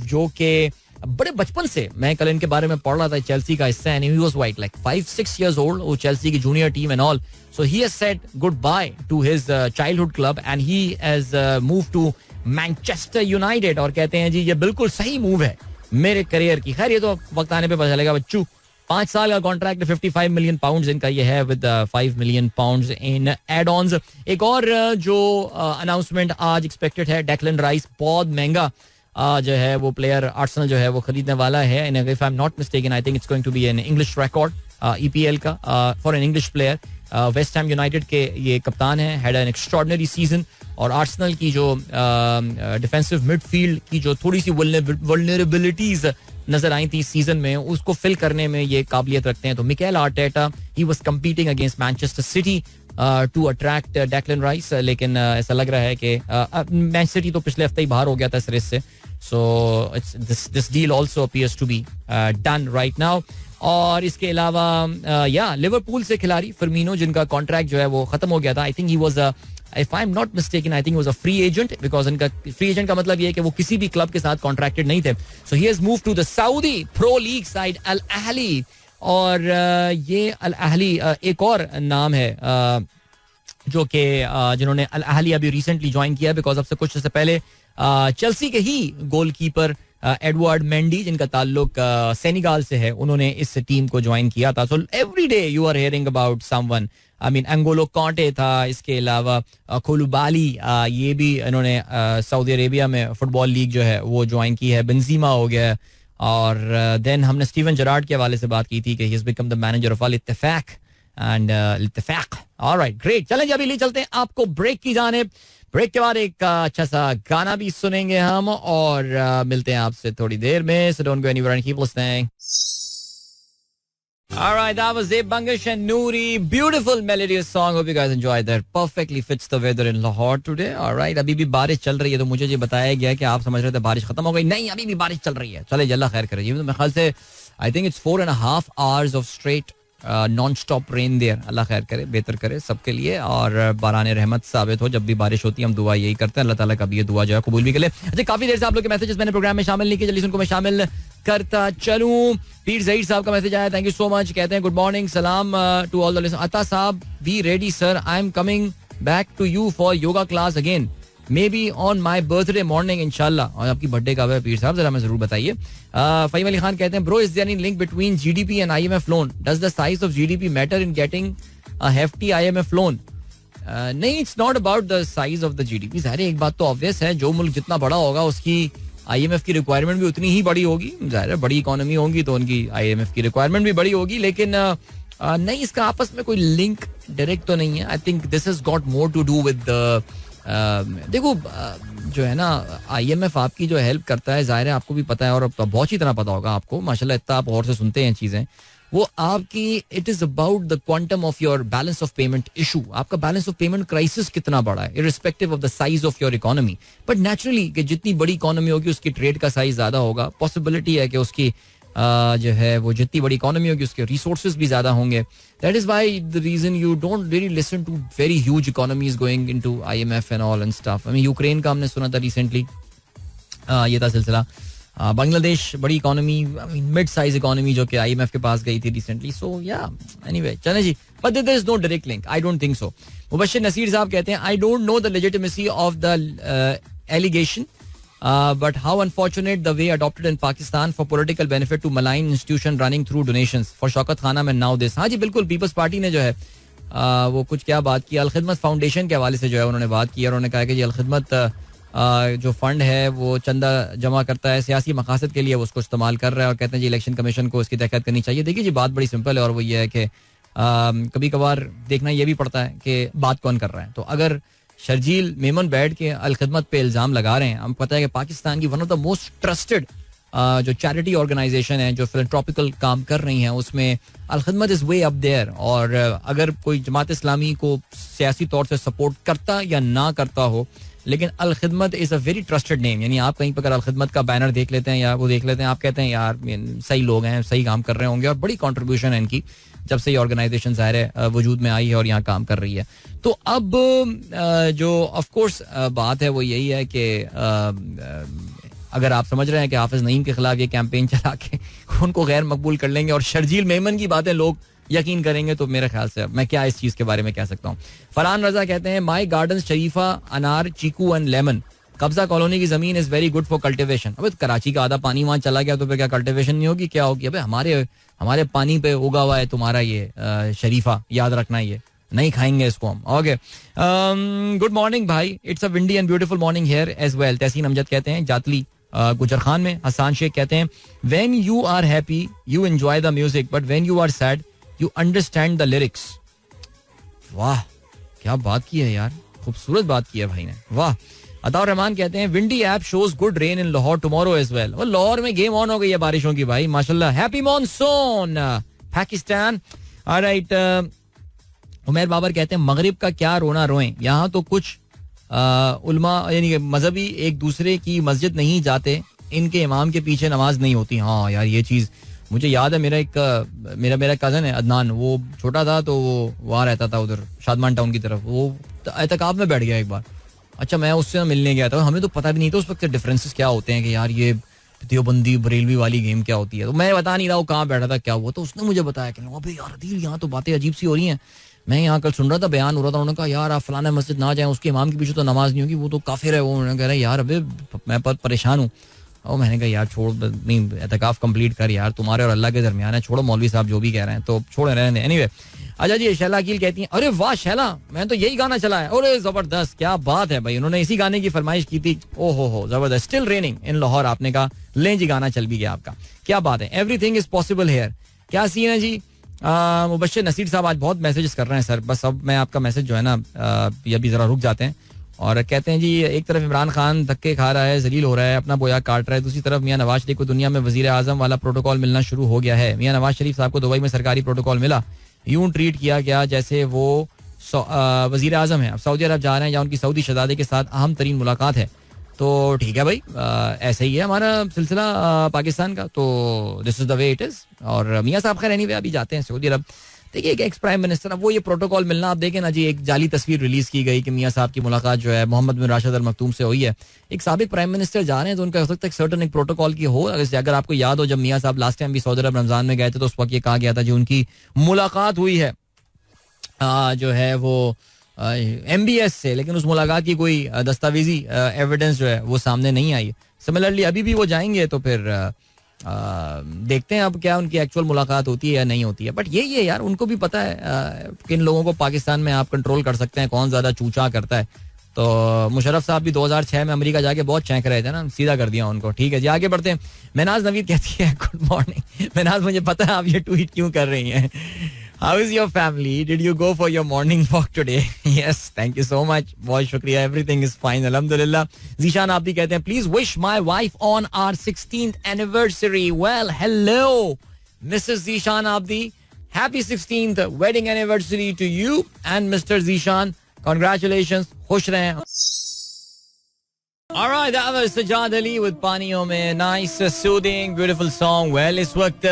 जो कि बड़े बचपन से, मैं कल इनके बारे में पढ़ रहा था, चेल्सी का हिस्सा है. He was white like 5-6 years old, वो चेल्सी की junior team and all. So he has said good bye to his childhood club and he has move to Manchester United. और कहते हैं जी ये बिल्कुल सही मूव है मेरे करियर की. खैर ये तो वक्त आने पे पता चलेगा बच्चू. 5 साल का कॉन्ट्रैक्ट, 55 million pounds इनका ये है with 5 million pounds in add ons. एक और जो अनाउंसमेंट आज एक्सपेक्टेड है, डेक्लन राइस बहुत महंगा जो है वो प्लेयर आर्सेनल जो है वो खरीदने वाला है. If I am not mistaken, I think it's going to be an English record EPL का for an English player. West Ham United के ये कप्तान हैं, हैड एन एक्स्ट्राऑर्डिनरी सीजन. और आर्सेनल की जो डिफेंसिव मिडफील्ड की जो थोड़ी सी वल्नरेबिलिटीज नजर आई थी इस सीजन में, उसको फिल करने में ये काबिलियत रखते हैं. तो Mikel Arteta, he was competing against Manchester City to attract Declan Rice. लेकिन ऐसा लग रहा है कि मैन सिटी तो पिछले हफ्ते ही बाहर हो गया था इस रेस से. So this deal also appears to be done right now. और इसके अलावा या लिवरपूल से खिलाड़ी फर्मिनो, जिनका कॉन्ट्रैक्ट जो है वो खत्म हो गया था. I think he was if I'm not mistaken, I think he was a free agent, because इनका free agent का मतलब ये है कि वो किसी भी क्लब के साथ कॉन्ट्रैक्टेड नहीं थे. So he has moved to the Saudi Pro League side Al Ahly. और ये Al Ahly एक और नाम है जो कि जिन्होंने Al Ahly अभी रिसेंटली ज्वाइन किया, बिकॉज अब से कुछ से पहले चेल्सी के ही गोलकीपर एडवर्ड मेंडी, जिनका ताल्लुक सेनेगाल से है, उन्होंने इस टीम को ज्वाइन किया था. So every day you are hearing about someone. I mean N'Golo Kante था, इसके अलावा कोलुबाली, ये भी इन्होंने सऊदी अरेबिया में फुटबॉल लीग जो है वो ज्वाइन की है. बेंजीमा हो गया. और देन हमने स्टीवन जरार्ड के हवाले से बात की थी कि he has become the manager of Al Ittifaq and Ittifaq. Alright, great. चलें जी, अभी ले चलते हैं आपको ब्रेक की जानिब. ब्रेक के बाद एक अच्छा सा गाना भी सुनेंगे हम और मिलते हैं आपसे थोड़ी देर में. So don't go anywhere and keep listening. All right, that was Zeb Bangish and Noori. Beautiful melodious song. Hope you guys enjoyed that. Perfectly fits the weather in Lahore today. All right, अभी भी बारिश चल रही है. तो मुझे ये बताया गया कि आप समझ रहे थे बारिश खत्म हो गई. नहीं, अभी भी बारिश चल रही है. चले जल्ला खैर करें. ये तो मेरे ख्याल से I think it's 4.5 hours of straight non stop rain there. Allah खैर करे, बेहतर करे सबके लिए और बाराने रहमत साबित हो. जब भी बारिश होती है हम दुआ यही करते हैं, अल्लाह ताला का भी ये दुआ जो है कबूल भी कर ले. अच्छा, काफी देर से आप लोग के मैसेजेस मैंने प्रोग्राम में शामिल नहीं किए, जल्दी से उनको मैं शामिल करता चलूं. पीर ज़हीर साहब का मैसेज आया, थैंक यू सो मच. कहते हैं गुड मॉर्निंग, सलाम to all the listeners. Ata Sahab, be ready sir, I am coming back to you for yoga class again, maybe on my birthday morning इंशाल्लाह. और आपकी बर्थडे कब है पीर साहब, जरा मैं जरूर बताइए. फहीम अली खान कहते हैं bro, is there any link between GDP and IMF loan? Does the size of GDP matter in getting a hefty IMF loan? नहीं, it's not about the size of the GDP. ज़ाहिर एक बात तो ऑब्वियस है, जो मुल्क जितना बड़ा होगा उसकी आईएमएफ की रिक्वायरमेंट भी उतनी ही बड़ी होगी. ज़ाहिर है बड़ी इकोनॉमी होगी तो उनकी आईएमएफ की रिक्वायरमेंट भी बड़ी होगी. लेकिन नहीं, इसका आपस में कोई लिंक डायरेक्ट तो नहीं है. I think this has got more to do with देखो जो है ना, आईएमएफ आपकी जो हेल्प करता है, ज़ाहिर है आपको भी पता है और बहुत अच्छी तरह पता होगा आपको, माशाल्लाह इतना आप और से सुनते हैं चीज़ें, वो आपकी it is about the quantum of your balance of payment issue. आपका बैलेंस ऑफ पेमेंट क्राइसिस कितना बड़ा है, irrespective of the size of your economy. But naturally कि जितनी बड़ी इकोनॉमी होगी उसकी ट्रेड का साइज ज्यादा होगा. पॉसिबिलिटी है कि उसकी जो है वो जितनी बड़ी इकोनॉमी होगी उसके रिसोर्सेज भी ज्यादा होंगे. That is why the reason you don't really listen to very huge economies going into IMF and all and stuff. I mean Ukraine का हमने सुना था रिसेंटली, ये था सिलसिला. बांग्लादेश बड़ी इकोनॉमी, मिड साइज इकोनॉमी जो कि आईएमएफ के पास गई थी रिसेंटली. सो या एनीवे चले जी, but there is no direct link, I don't think so. Mubashir Naseer साहब कहते हैं I don't know the legitimacy of the allegation, but how unfortunate the way adopted in Pakistan for political benefit to malign institution running through donations for Shaukat खाना में now this. हाँ जी बिल्कुल, peoples party ने जो है वो कुछ क्या बात की, अलखिदमत फाउंडेशन के हवाले से जो है उन्होंने बात की और उन्होंने कहा कि जी अलखिदमत जो फंड है वो चंदा जमा करता है, सियासी मकासद के लिए वो उसको इस्तेमाल कर रहा है और कहते हैं जी इलेक्शन कमीशन को उसकी तहकीकात करनी चाहिए. देखिए जी बात बड़ी सिंपल है और वो ये है कि कभी कभार देखना ये भी पड़ता है कि बात कौन कर रहा है. तो अगर शर्जील मेमन बैठ के अलखिदमत पे इल्ज़ाम लगा रहे हैं, हम पता है कि पाकिस्तान की one of the most trusted जो चैरिटी ऑर्गेनाइजेशन है जो फिलैंथ्रोपिकल काम कर रही हैं उसमें Alkhidmat is way up there. और अगर कोई जमात इस्लामी को सियासी तौर से सपोर्ट करता या ना करता हो, लेकिन Alkhidmat is a very trusted name. यानी आप कहीं पर अगर अलखिदमत का बैनर देख लेते हैं या वो देख लेते हैं, आप कहते हैं यार सही लोग हैं, सही काम कर रहे होंगे और बड़ी कॉन्ट्रीब्यूशन है इनकी जब से ये ऑर्गेनाइजेशन ज़ाहिर है वजूद में आई है और यहाँ काम कर रही है. तो अब जो ऑफ कोर्स बात है वो यही है कि अगर आप समझ रहे हैं कि हाफिज नईम के खिलाफ ये कैंपेन चला के उनको गैर मकबूल कर लेंगे और शर्जील मेमन की बातें लोग यकीन करेंगे, तो मेरे ख्याल से मैं क्या इस चीज़ के बारे में कह सकता हूँ. फरहान रजा कहते हैं माई गार्डन शरीफा अनार चीकू एंड लेमन कब्जा कॉलोनी की जमीन is very good for cultivation. अब कराची का आधा पानी वहां चला गया तो फिर क्या कल्टिवेशन नहीं होगी, क्या होगी? अबे हमारे पानी पे उगा हुआ है तुम्हारा ये शरीफा, याद रखना ये नहीं खाएंगे इसको हम. ओके, गुड मॉर्निंग भाई, it's a windy and beautiful morning here as well. Tahseen Amjad कहते हैं जातली गुजर खान में. हसान शेख कहते हैं when you are happy you enjoy the music but when you are sad you understand the lyrics. वाह क्या बात की है यार, खूबसूरत बात की है भाई ने, वाह. अताउर रहमान कहते हैं Windy app shows good rain in Lahore tomorrow as well. वो लाहौर में गेम ऑन हो गई है बारिशों की भाई, माशाल्लाह. Happy monsoon Pakistan. Alright, Umar Babar कहते हैं मगरिब का क्या रोना रोएं, यहाँ तो कुछ उलमा यानी मजहबी एक दूसरे की मस्जिद नहीं जाते, इनके इमाम के पीछे नमाज नहीं होती. हाँ यार ये चीज़ मुझे याद है, मेरा कज़न है अदनान, वो छोटा था तो वो वहाँ रहता था उधर शादमान टाउन की तरफ, वो एतकाफ में बैठ गया एक बार. अच्छा मैं उससे मिलने गया था, हमें तो पता भी नहीं था उस वक्त डिफरेंसेस क्या होते हैं कि यार ये देवबंदी बरेलवी वाली गेम क्या होती है. तो मैं बता नहीं रहा वो कहाँ बैठा था क्या हुआ, तो उसने मुझे बताया कि अबे यार अदील यहाँ तो बातें अजीब सी हो रही हैं. मैं यहाँ कल सुन रहा था, बयान हो रहा था, उन्होंने कहा यार आप फलाना मस्जिद ना जाएं, उसके इमाम के पीछे तो नमाज नहीं होगी, वो तो काफिर है. वो उन्होंने कह रहा है यार अबे मैं परेशान हूँ. और मैंने कहा यार छोड़, नहीं एतकाफ कंप्लीट कर यार, तुम्हारे और अल्लाह के दरमियान है, छोड़ो मौलवी साहब जो भी कह रहे हैं तो छोड़े रहने. एनीवे, अच्छा जी शैला अकील कहती हैं अरे वाह शैला मैं तो यही गाना चला है, अरे जबरदस्त क्या बात है भाई, उन्होंने इसी गाने की फरमाइश की थी. ओहो हो जबरदस्त. स्टिल रेनिंग इन लाहौर, आपने कहा लें जी गाना चल भी गया आपका, क्या बात है. एवरीथिंग इज पॉसिबल हेयर, क्या सीन है जी. मुबश्शिर नसीर साहब आज बहुत मैसेजेस कर रहे हैं सर, बस अब मैं आपका मैसेज जो है ना ये भी जरा रुक जाते हैं. और कहते हैं जी एक तरफ इमरान खान धक्के खा रहा है, जलील हो रहा है, अपना बोया काट रहा है, दूसरी तरफ मियां नवाज शरीफ को दुनिया में वजीर आजम वाला प्रोटोकॉल मिलना शुरू हो गया है. मियां नवाज शरीफ साहब को दुबई में सरकारी प्रोटोकॉल मिला, यूं ट्रीट किया गया जैसे वो वजीर आजम है. अब सऊदी अरब जा रहे हैं या उनकी सऊदी शहजादे के साथ अहम तरीन मुलाकात है. तो ठीक है भाई, ऐसे ही है हमारा सिलसिला पाकिस्तान का, तो this is the way it is. और मियां साहब खैर एनीवे अभी जाते हैं सऊदी अरब. देखिए एक एक्स प्राइम मिनिस्टर, अब वो ये प्रोटोकॉल मिलना, आप देखें ना जी, एक जाली तस्वीर रिलीज की गई कि मियां साहब की मुलाकात जो है मोहम्मद बिन राशिद अल मखदूम से हुई है. एक साबिक प्राइम मिनिस्टर जा रहे हैं तो उनका हो सकता है सर्टन एक प्रोटोकॉल की हो. अगर आपको याद हो, जब मियां साहब लास्ट टाइम भी सऊदी अरब रमजान में गए थे तो उस वक्त ये कहा गया था जो उनकी मुलाकात हुई है जो है वो MBS से, लेकिन उस मुलाकात की कोई दस्तावेजी एविडेंस जो है वो सामने नहीं आई. सिमिलरली अभी भी वो जाएंगे तो फिर देखते हैं अब क्या उनकी एक्चुअल मुलाकात होती है या नहीं होती है. बट यही है यार, उनको भी पता है किन लोगों को पाकिस्तान में आप कंट्रोल कर सकते हैं, कौन ज्यादा चूचा करता है. तो मुशर्रफ साहब भी 2006 में अमेरिका जाके बहुत चैंक रहे थे ना, सीधा कर दिया उनको. ठीक है जी, आगे बढ़ते हैं. महनाज नवीद कहती है गुड मॉर्निंग. महनाज, मुझे पता है आप ये ट्वीट क्यों कर रही हैं. How is your family? Did you go for your morning walk today? Yes, thank you so much. बहुत शुक्रिया. Everything is fine. Alhamdulillah. Zeeshan आप भी कहते हैं please wish my wife on our 16th anniversary. Well, hello, Mrs. Zishan Abdi. Happy 16th wedding anniversary to you and Mr. Zishan. Congratulations. खुश रहें. Alright, that was Sajad Ali with पानियों में. Nice, soothing, beautiful song. Well, इस वक्त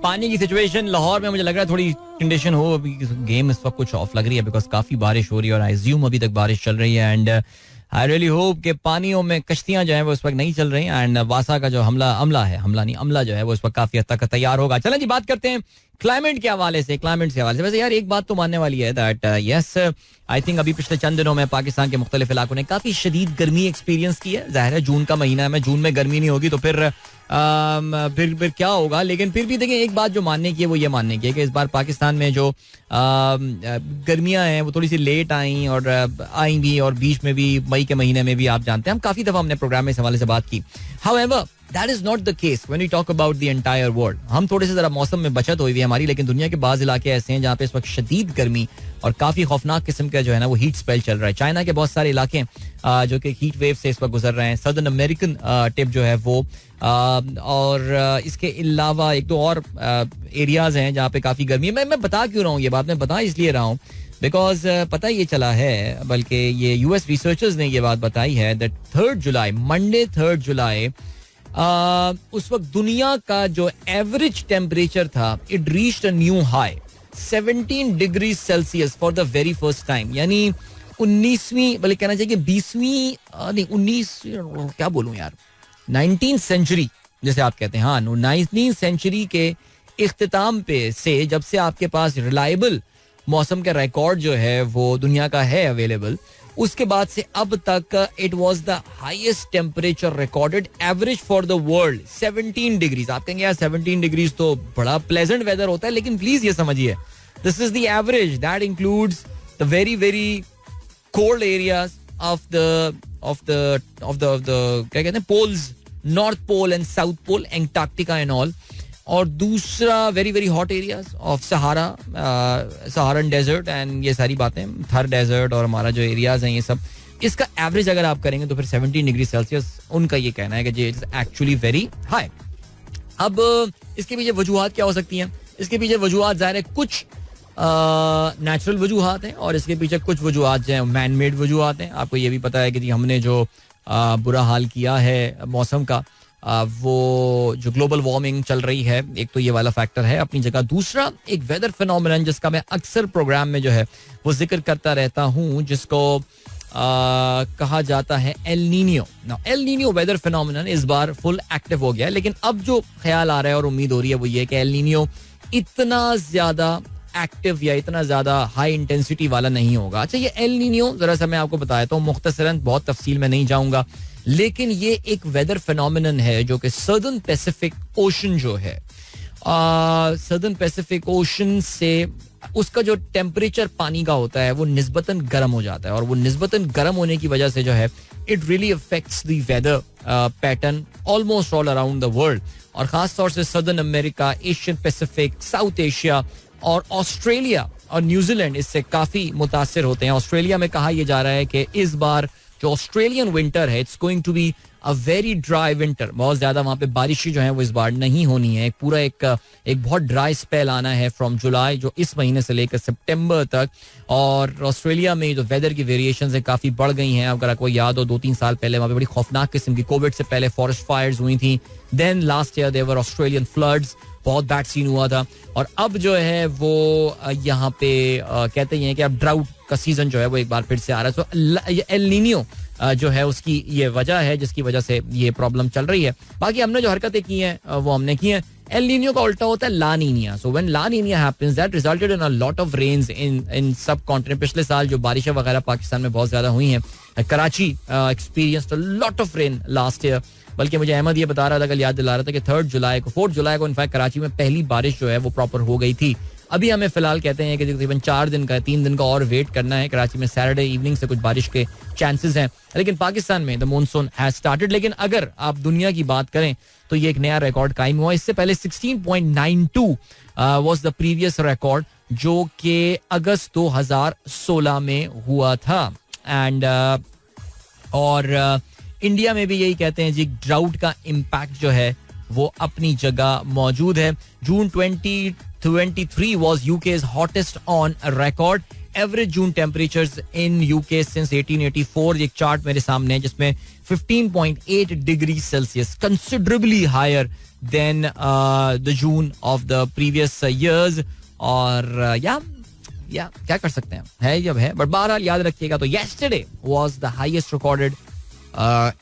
पानी की situation Lahore में मुझे लग रहा है थोड़ी कंडीशन हो. अभी गेम इस वक्त कुछ ऑफ लग रही है बिकॉज काफी बारिश हो रही है और आई अज्यूम अभी तक बारिश चल रही है. एंड आई रियली होप कि पानियों में कश्तियां जो है वो इस वक्त नहीं चल रही हैं. एंड वासा का जो अमला जो है वो इस वक्त काफी हद तक तैयार होगा. चलें जी, बात करते हैं क्लाइमेट के हवाले से. वैसे यार एक बात तो मानने वाली है दैट यस, आई थिंक अभी पिछले चंद दिनों में पाकिस्तान के मुख्तलिफ इलाकों ने काफी शदीद गर्मी एक्सपीरियंस की है. जाहिर है जून का महीना है, जून में गर्मी नहीं होगी तो फिर क्या होगा. लेकिन फिर भी देखिए एक बात जो मानने की है वो ये मानने की है कि इस बार पाकिस्तान में जो गर्मियां हैं वो थोड़ी सी लेट आई और आई भी, और बीच में भी मई के महीने में भी आप जानते हैं हम काफी दफा हमने प्रोग्राम में इस हवाले से बात की. However that is not the case when we talk about the entire world. हम थोड़े से जरा मौसम में बचत हुई है हमारी, लेकिन दुनिया के बाज इलाके ऐसे हैं जहाँ पे इस वक्त शदीद गर्मी और काफी खौफनाक किस्म का जो है ना वो हीट स्पेल चल रहा है. चाइना के बहुत सारे इलाके जो कि हीट वेव से इस वक्त गुजर रहे हैं. सदर्न अमेरिकन टिप जो है वो और इसके अलावा एक दो और एरियाज हैं जहाँ पे काफी गर्मी है. मैं बता क्यों रहा हूँ ये बात, मैं बता इसलिए रहा हूँ बिकॉज पता ये चला है, बल्कि ये US रिसर्चर्स ने ये बात बताई है दैट 3 जुलाई मंडे 3 जुलाई उस वक्त दुनिया का जो एवरेज टेम्परेचर था it reached a new high 17 degree Celsius for the very first time. यानी 19वीं, बल्कि कहना चाहिए 20वीं नहीं 19 क्या बोलूं यार 19th सेंचुरी जैसे आप कहते हैं, हाँ 19th सेंचुरी के इख्तिताम पे से जब से आपके पास रिलायबल मौसम का रिकॉर्ड जो है वो दुनिया का है अवेलेबल, उसके बाद से अब तक it was the highest temperature recorded average for the world 17 degrees. आप कहेंगे यार 17 डिग्रीज तो बड़ा प्लेजेंट वेदर होता है, लेकिन प्लीज ये समझिए this is the average that includes the very very cold areas of the क्या कहते हैं poles, north pole and south pole, Antarctica and all. और दूसरा very very hot areas of Saharan desert and ये सारी बातें, थर डेजर्ट और हमारा जो एरियाज हैं ये सब, इसका एवरेज अगर आप करेंगे तो फिर 17 डिग्री सेल्सियस उनका ये कहना है कि इट्स एक्चुअली वेरी हाई. अब इसके पीछे वजूहात क्या हो सकती हैं? इसके पीछे वजूहात ज़ाहिर है कुछ नेचुरल वजूहात हैं और इसके पीछे कुछ वजूहात जो हैं मैन मेड वजूहात हैं. आपको ये भी पता है कि हमने जो बुरा हाल किया है मौसम का, वो जो ग्लोबल वार्मिंग चल रही है, एक तो ये वाला फैक्टर है अपनी जगह. दूसरा एक वेदर फिनोमेनन जिसका मैं अक्सर प्रोग्राम में जो है वो जिक्र करता रहता हूँ, जिसको कहा जाता है El Nino. El Nino weather phenomenon इस बार फुल एक्टिव हो गया है, लेकिन अब जो ख्याल आ रहा है और उम्मीद हो रही है वो ये कि एल नीनियो इतना ज्यादा एक्टिव या इतना ज्यादा हाई इंटेंसिटी वाला नहीं होगा. अच्छा, ये एल नीनियो जरा सा मैं आपको बताया तो मुख्तसरन, बहुत तफसील में नहीं जाऊंगा, लेकिन ये एक वेदर फिनोमेनन है जो कि सदर्न पैसिफिक ओशन जो है, सदर्न पैसिफिक ओशन से उसका जो टेम्परेचर पानी का होता है वो निस्बतन गर्म हो जाता है, और वो निस्बतन गर्म होने की वजह से जो है it really affects the weather pattern almost all around the world. और खास तौर से southern America, Asian Pacific, South Asia और ऑस्ट्रेलिया और न्यूजीलैंड इससे काफी मुतासिर होते हैं. ऑस्ट्रेलिया में कहा यह जा रहा है कि इस बार जो ऑस्ट्रेलियन विंटर है it's going to be a very dry winter, बहुत ज्यादा वहां पे बारिशें जो है वो इस बार नहीं होनी है. एक बहुत ड्राई स्पेल आना है फ्रॉम जुलाई, जो इस महीने से लेकर सितंबर तक. और ऑस्ट्रेलिया में जो वेदर की वेरिएशंस है काफी बढ़ गई हैं. अगर आपको याद हो 2-3 साल पहले वहां पे बड़ी खौफनाक किस्म की, कोविड से पहले फॉरेस्ट फायर्स हुई थी. Then last year there were Australian floods, बहुत बैड सीन हुआ था. और अब जो है वो यहाँ पे कहते हैं कि अब ड्राउट का सीजन जो है वो एक बार फिर से आ रहा है. तो एल नीनियो जो है उसकी ये वजह है जिसकी वजह से ये प्रॉब्लम चल रही है. बाकी हमने जो हरकतें की हैं वो हमने की हैं. एल नीनियो का उल्टा होता है La Nina. So when La Nina happens that resulted in a lot of rains in subcontinent. पिछले साल जो बारिशें वगैरह पाकिस्तान में बहुत ज्यादा हुई हैं. Karachi experienced a lot of rain last year. बल्कि मुझे अहमद ये बता रहा था, कल याद दिला रहा था कि 4 जुलाई को इनफैक्ट कराची में पहली बारिश जो है वो प्रॉपर हो गई थी. अभी हमें फिलहाल कहते हैं कि तकरीबन 3 दिन का और वेट करना है. कराची में सैटरडे इवनिंग से कुछ बारिश के चांसेस हैं. लेकिन पाकिस्तान में द मॉनसून हैज स्टार्टेड. लेकिन अगर आप दुनिया की बात करें तो ये एक नया रिकॉर्ड कायम हुआ. इससे पहले 16.92 वाज द प्रीवियस रिकॉर्ड, जो कि अगस्त 2016 में हुआ था. एंड और इंडिया में भी यही कहते हैं जी, ड्राउट का इम्पैक्ट जो है वो अपनी जगह मौजूद है. जून 2023 was UK's hottest on record. Average June temperatures in UK since 1884. एक चार्ट मेरे सामने है जिसमें 15.8 degree Celsius, considerably higher than the June of the previous years. और या क्या कर सकते हैं, है जब है. बट बहरहाल याद रखिएगा, तो yesterday was the highest recorded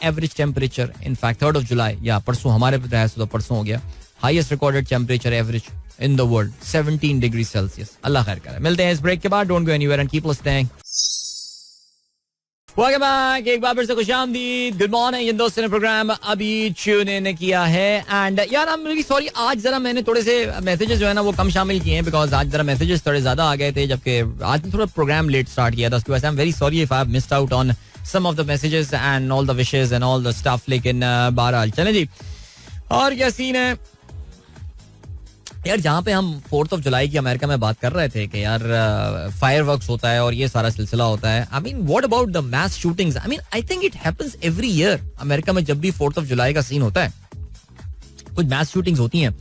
average temperature. In fact 3 जुलाई या परसों, हमारे तो परसों हो गया, highest recorded temperature average in the world 17 degree Celsius. Allah खैर करे. मिलते हैं इस ब्रेक के बाद. Don't go anywhere and keep listening. Welcome back. एक बार फिर से खुशामदीद. Good morning. इन दोस्तों ने प्रोग्राम अभी ट्यून इन किया है. एंड यार आई एम रियली सॉरी, आज जरा मैंने थोड़े से मैसेजेस जो है ना वो कम शामिल किए हैं, बिकॉज आज जरा मैसेजेस थोड़े ज्यादा आ गए थे, जबकि आज थोड़ा प्रोग्राम लेट स्टार्ट किया था. उसकी वजह से I am very sorry if I have missed out on some of the messages and all the wishes and all the stuff. लेकिन बहरहाल चलें जी. और क्या सीन है यार, जहाँ पे हम 4th of July की अमेरिका में बात कर रहे थे कि यार फायरवर्क्स होता है और ये सारा सिलसिला होता है. I mean what about the mass shootings? I mean I think it happens every year. America में जब भी 4th of July का सीन होता है, कुछ मैस शूटिंग्स होती हैं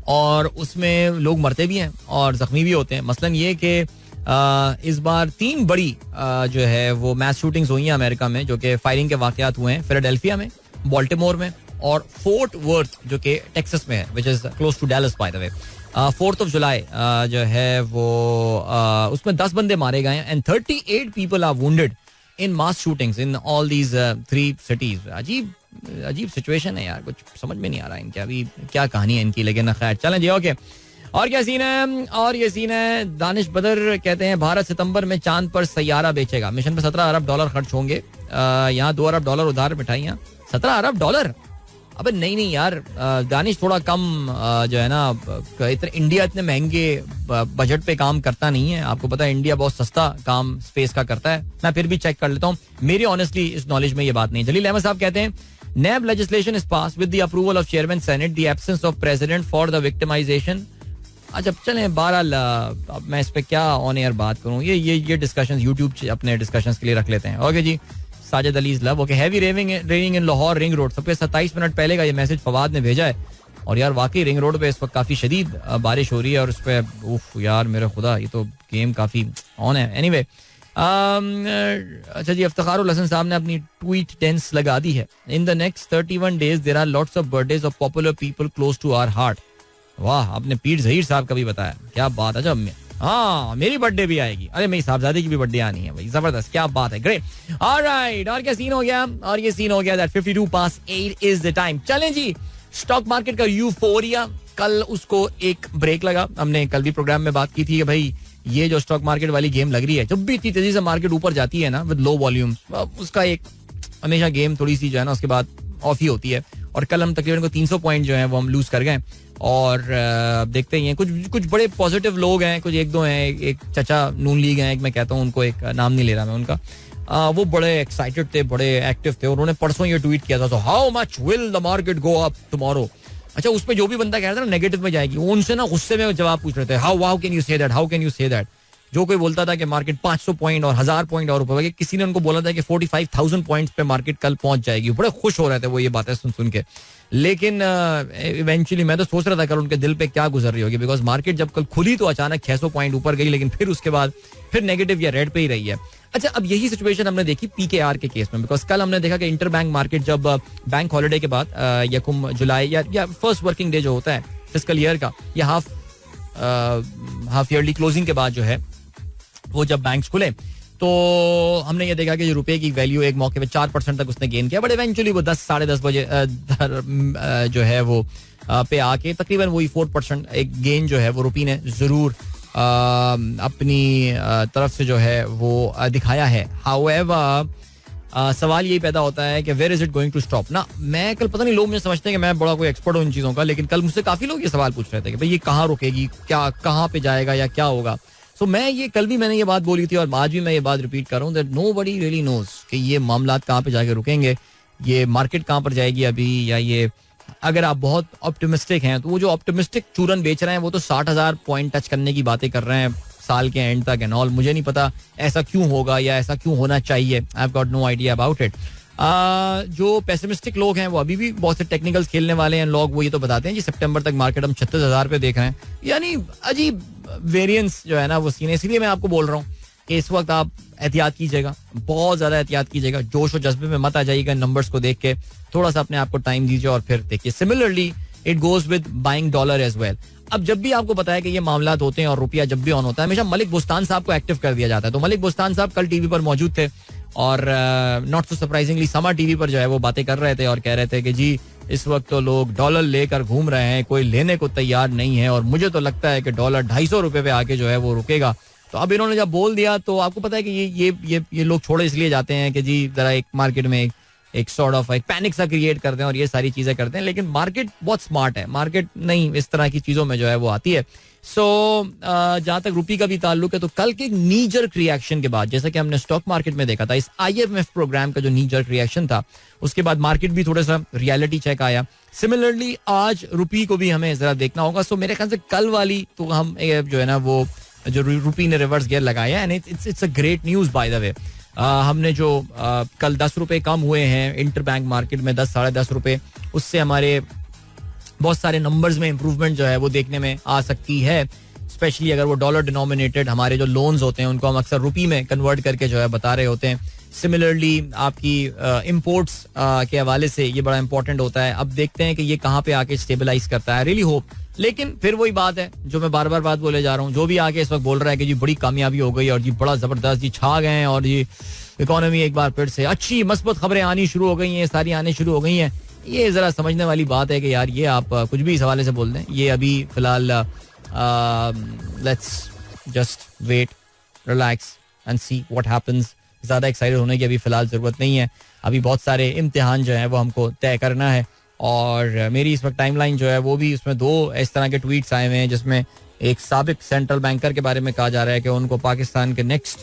और उसमें लोग मरते भी हैं और जख्मी भी होते हैं. मसलन ये कि इस बार 3 बड़ी जो है वो मैस शूटिंग्स हुई हैं अमेरिका में, जो कि फायरिंग के वाकयात हुए हैं. फिलाडेल्फिया में, बाल्टिमोर में और फोर्ट वर्थ जो कि टेक्सास में है, which is close to Dallas by the way. 4th of July जो है वो उसमें 10 बंदे मारे गए हैं and 38 people are wounded in mass shootings in all these 3 cities. अजीब सिचुएशन है यार, कुछ समझ में नहीं आ रहा है इनकी अभी क्या कहानी है इनकी. लेकिन खैर चलें जी. ओके, और क्या सीन है? और ये सीन है, दानिश बदर कहते हैं भारत सितंबर में चांद पर सैयारा बेचेगा. मिशन पर $17 अरब खर्च होंगे. यहाँ $2 अरब उधार मिठाइयाँ. $17 अरब? अबे नहीं यार दानिश, थोड़ा कम जो है ना. इंडिया इतने महंगे बजट पे काम करता नहीं है. आपको पता है इंडिया बहुत सस्ता काम स्पेस का करता है. मैं फिर भी चेक कर लेता हूँ, मेरी ऑनेस्टली इस नॉलेज में ये बात नहीं. जलील अहमद साहब कहते हैं NAB legislation is pass with the approval of chairman Senate, the absence of president for the victimization. अच्छा चलें, बहरहाल अब मैं इस पे क्या ऑन एयर बात करूं. ये डिस्कशंस यूट्यूब अपने डिस्कशंस के लिए रख लेते हैं. ओके जी. Sajid Ali love. Okay, heavy raining in Lahore ring road. सबके 27 मिनट पहले का ये मैसेज फवाद ने भेजा है. और यार वाकई रिंग रोड पे इस वक्त काफी शदीद बारिश हो रही है और उस पर उफ यार मेरा खुदा, ये तो गेम काफी ऑन है. एनीवे अच्छा जी, इफ्तिखारुल हसन साहब ने अपनी ट्वीट टेंस लगा दी है. In the next 31 days there are lots of birthdays of popular people close to our heart. वाह, आपने पीर जहीर साहब का भी बताया, क्या बात है. जब हाँ मेरी बर्थडे भी आएगी. अरे मेरी साहबजादी की भी बर्थडे आनी है भाई, जबरदस्त, क्या बात है. ग्रेट. ऑलराइट, और क्या सीन हो गया? और ये सीन हो गया दैट 52 इज द टाइम. चलें जी, स्टॉक मार्केट का यूफोरिया, कल उसको एक ब्रेक लगा. हमने कल भी प्रोग्राम में बात की थी कि भाई ये जो स्टॉक मार्केट वाली गेम लग रही है, जब भी इतनी तेजी से मार्केट ऊपर जाती है ना विद लो वॉल्यूम, उसका एक हमेशा गेम थोड़ी सी जो है ना उसके बाद ऑफ ही होती है. और कल हम तकरीबन 300 पॉइंट जो है वो हम लूज कर गए. और देखते ही हैं, कुछ बड़े पॉजिटिव लोग हैं, कुछ एक दो हैं. एक चचा नून लीग हैं, एक मैं कहता हूँ उनको, एक नाम नहीं ले रहा मैं उनका. वो बड़े एक्साइटेड थे, बड़े एक्टिव थे. उन्होंने परसों ये ट्वीट किया था, so how much will the market go up tomorrow. अच्छा, उसमें जो भी बंदा कह रहा था ना नेगेटिव में जाएगी, उनसे ना गुस्से में जवाब पूछ रहे थे, how can you say that, how can you say that. जो कोई बोलता था कि मार्केट 500 पॉइंट और 1000 पॉइंट और ऊपर, किसी ने उनको बोला था कि 45,000 पॉइंट्स पे मार्केट कल पहुंच जाएगी, बड़े खुश हो रहे थे वो ये बातें सुन के. लेकिन इवेंचुअली मैं तो सोच रहा था कल उनके दिल पे क्या गुजर रही होगी, बिकॉज मार्केट जब कल खुली तो अचानक 600 पॉइंट ऊपर गई, लेकिन फिर उसके बाद फिर नेगेटिव या रेड पे ही रही है. अच्छा, अब यही सिचुएशन हमने देखी पीकेआर के केस में, बिकॉज कल हमने देखा कि इंटर बैंक मार्केट जब बैंक हॉलिडे के बाद यकुम जुलाई या फर्स्ट वर्किंग डे जो होता है फिस्कल ईयर का, या हाफ ईयरली क्लोजिंग के बाद जो है वो जब बैंक्स खुले, तो हमने ये देखा कि जो रुपए की वैल्यू एक मौके पे 4% तक उसने गेन किया, बट इवेंचुअली वो 10 साढ़े 10 बजे जो है वो पे आके तकरीबन वही 4% एक गेन जो है वो रुपी ने जरूर अपनी तरफ से जो है वो दिखाया है. हाउएवर सवाल यही पैदा होता है कि where is it going to stop ना. मैं कल पता नहीं, लोग मुझे समझते हैं कि मैं बड़ा कोई एक्सपर्ट हूँ इन चीज़ों का, लेकिन कल मुझसे काफ़ी लोग ये सवाल पूछ रहे थे कि भाई ये कहाँ रुकेगी, क्या कहाँ पे जाएगा या क्या होगा. तो मैं ये कल भी मैंने ये बात बोली थी और आज भी मैं ये बात रिपीट कर रहा हूँ दैट नोबडी रियली नोज कि ये मामलात कहाँ पे जाके रुकेंगे, ये मार्केट कहाँ पर जाएगी अभी, या ये अगर आप बहुत ऑप्टिमिस्टिक हैं तो वो जो ऑप्टिमिस्टिक चूरन बेच रहे हैं वो तो 60,000 पॉइंट टच करने की बातें कर रहे हैं साल के एंड तक एंड ऑल. मुझे नहीं पता ऐसा क्यों होगा या ऐसा क्यों होना चाहिए. I have got no idea about it. जो पेसिमिस्टिक लोग हैं वो अभी भी बहुत से टेक्निकल्स खेलने वाले हैं लोग, वो ये तो बताते हैं जी सितंबर तक मार्केट हम 36,000 पे देख रहे हैं. यानी अजीब वेरिएंस जो है ना वो सीने. इसलिए मैं आपको बोल रहा हूँ कि इस वक्त आप एहतियात कीजिएगा, बहुत ज्यादा एहतियात कीजिएगा, जोश और जज्बे में मत आ जाइएगा. नंबर्स को देख के थोड़ा सा अपने आप को टाइम दीजिए और फिर देखिए. Similarly it goes with buying dollar as well. अब जब भी आपको पता है कि ये मामलात होते हैं और रुपया जब भी ऑन होता है, हमेशा मलिक बुस्तान साहब को एक्टिव कर दिया जाता है. तो मलिक बुस्तान साहब कल टीवी पर मौजूद थे और नॉट सो सरप्राइजिंगली समा टीवी पर जो है वो बातें कर रहे थे और कह रहे थे कि जी इस वक्त तो लोग डॉलर लेकर घूम रहे हैं, कोई लेने को तैयार नहीं है और मुझे तो लगता है कि डॉलर 250 रुपए पे आके जो है वो रुकेगा. तो अब इन्होंने जब बोल दिया तो आपको पता है कि ये लोग छोड़े इसलिए जाते हैं कि जी जरा एक मार्केट में एक सॉर्ट ऑफ एक पैनिक सा क्रिएट करते हैं और ये सारी चीजें करते हैं. लेकिन मार्केट बहुत स्मार्ट है, मार्केट नहीं इस तरह की चीजों में जो है वो आती है. सो जहां तक रुपी का भी ताल्लुक है तो कल के नी जर्क रिएक्शन के बाद, जैसा कि हमने स्टॉक मार्केट में देखा था, इस IMF प्रोग्राम का जो नी जर्क रिएक्शन था उसके बाद मार्केट भी थोड़ा सा रियलिटी चेक आया. सिमिलरली आज रुपी को भी हमें जरा देखना होगा. सो मेरे ख्याल से कल वाली तो हम जो है ना वो जो रुपी ने रिवर्स गियर लगाया and it's a great news bye the वे. हमने जो कल 10 रुपए कम हुए हैं इंटर बैंक मार्केट में, 10 साढ़े 10 रुपए, उससे हमारे बहुत सारे नंबर्स में इंप्रूवमेंट जो है वो देखने में आ सकती है. स्पेशली अगर वो डॉलर डिनोमिनेटेड हमारे जो लोन्स होते हैं उनको हम अक्सर रुपी में कन्वर्ट करके जो है बता रहे होते हैं. सिमिलरली आपकी इम्पोर्ट्स के हवाले से ये बड़ा इंपॉर्टेंट होता है. अब देखते हैं कि ये कहाँ पे आके स्टेबलाइज करता है. Really hope. लेकिन फिर वही बात है जो मैं बार बार बात बोले जा रहा हूँ, जो भी आके इस वक्त बोल रहा है कि जी बड़ी कामयाबी हो गई और जी बड़ा जबरदस्त जी छा गए हैं और जी इकोनॉमी एक बार फिर से अच्छी मस्बत खबरें आनी शुरू हो गई हैं, सारी आनी शुरू हो गई हैं, ये जरा समझने वाली बात है कि यार ये आप कुछ भी इस हवाले से बोल दें. ये अभी फिलहाल let's just wait, relax and see what happens. ज्यादा एक्साइटेड होने की अभी फिलहाल जरूरत नहीं है. अभी बहुत सारे इम्तिहान जो है वो हमको तय करना है और मेरी इस वक्त टाइमलाइन जो है वो भी उसमें 2 इस तरह के ट्वीट्स आए हुए हैं जिसमें एक साबिक सेंट्रल बैंकर के बारे में कहा जा रहा है कि उनको पाकिस्तान के next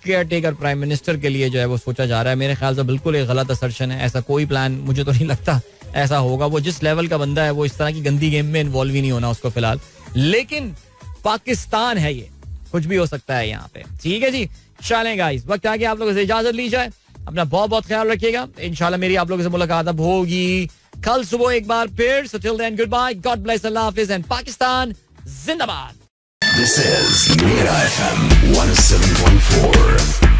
care taker prime minister के लिए जो है वो सोचा जा रहा है. मेरे ख्याल से बिल्कुल एक गलत असर्शन है. ऐसा कोई प्लान मुझे तो नहीं लगता ऐसा होगा. वो जिस लेवल का बंदा है वो इस तरह की गंदी गेम में इन्वॉल्व ही नहीं होना उसको फिलहाल. लेकिन पाकिस्तान है, ये कुछ भी हो सकता है यहाँ पे. ठीक है जी, चलें गाइस, वक्त आ गया आप लोगों से इजाजत ली जाए. अपना बहुत बहुत ख्याल रखिएगा. इंशाल्लाह मेरी आप लोगों से मुलाकात अब होगी कल सुबह एक बार फिर. So till then good bye, god bless, अल्लाह हाफिज एंड पाकिस्तान जिंदाबाद. This is Mira FM 107.4.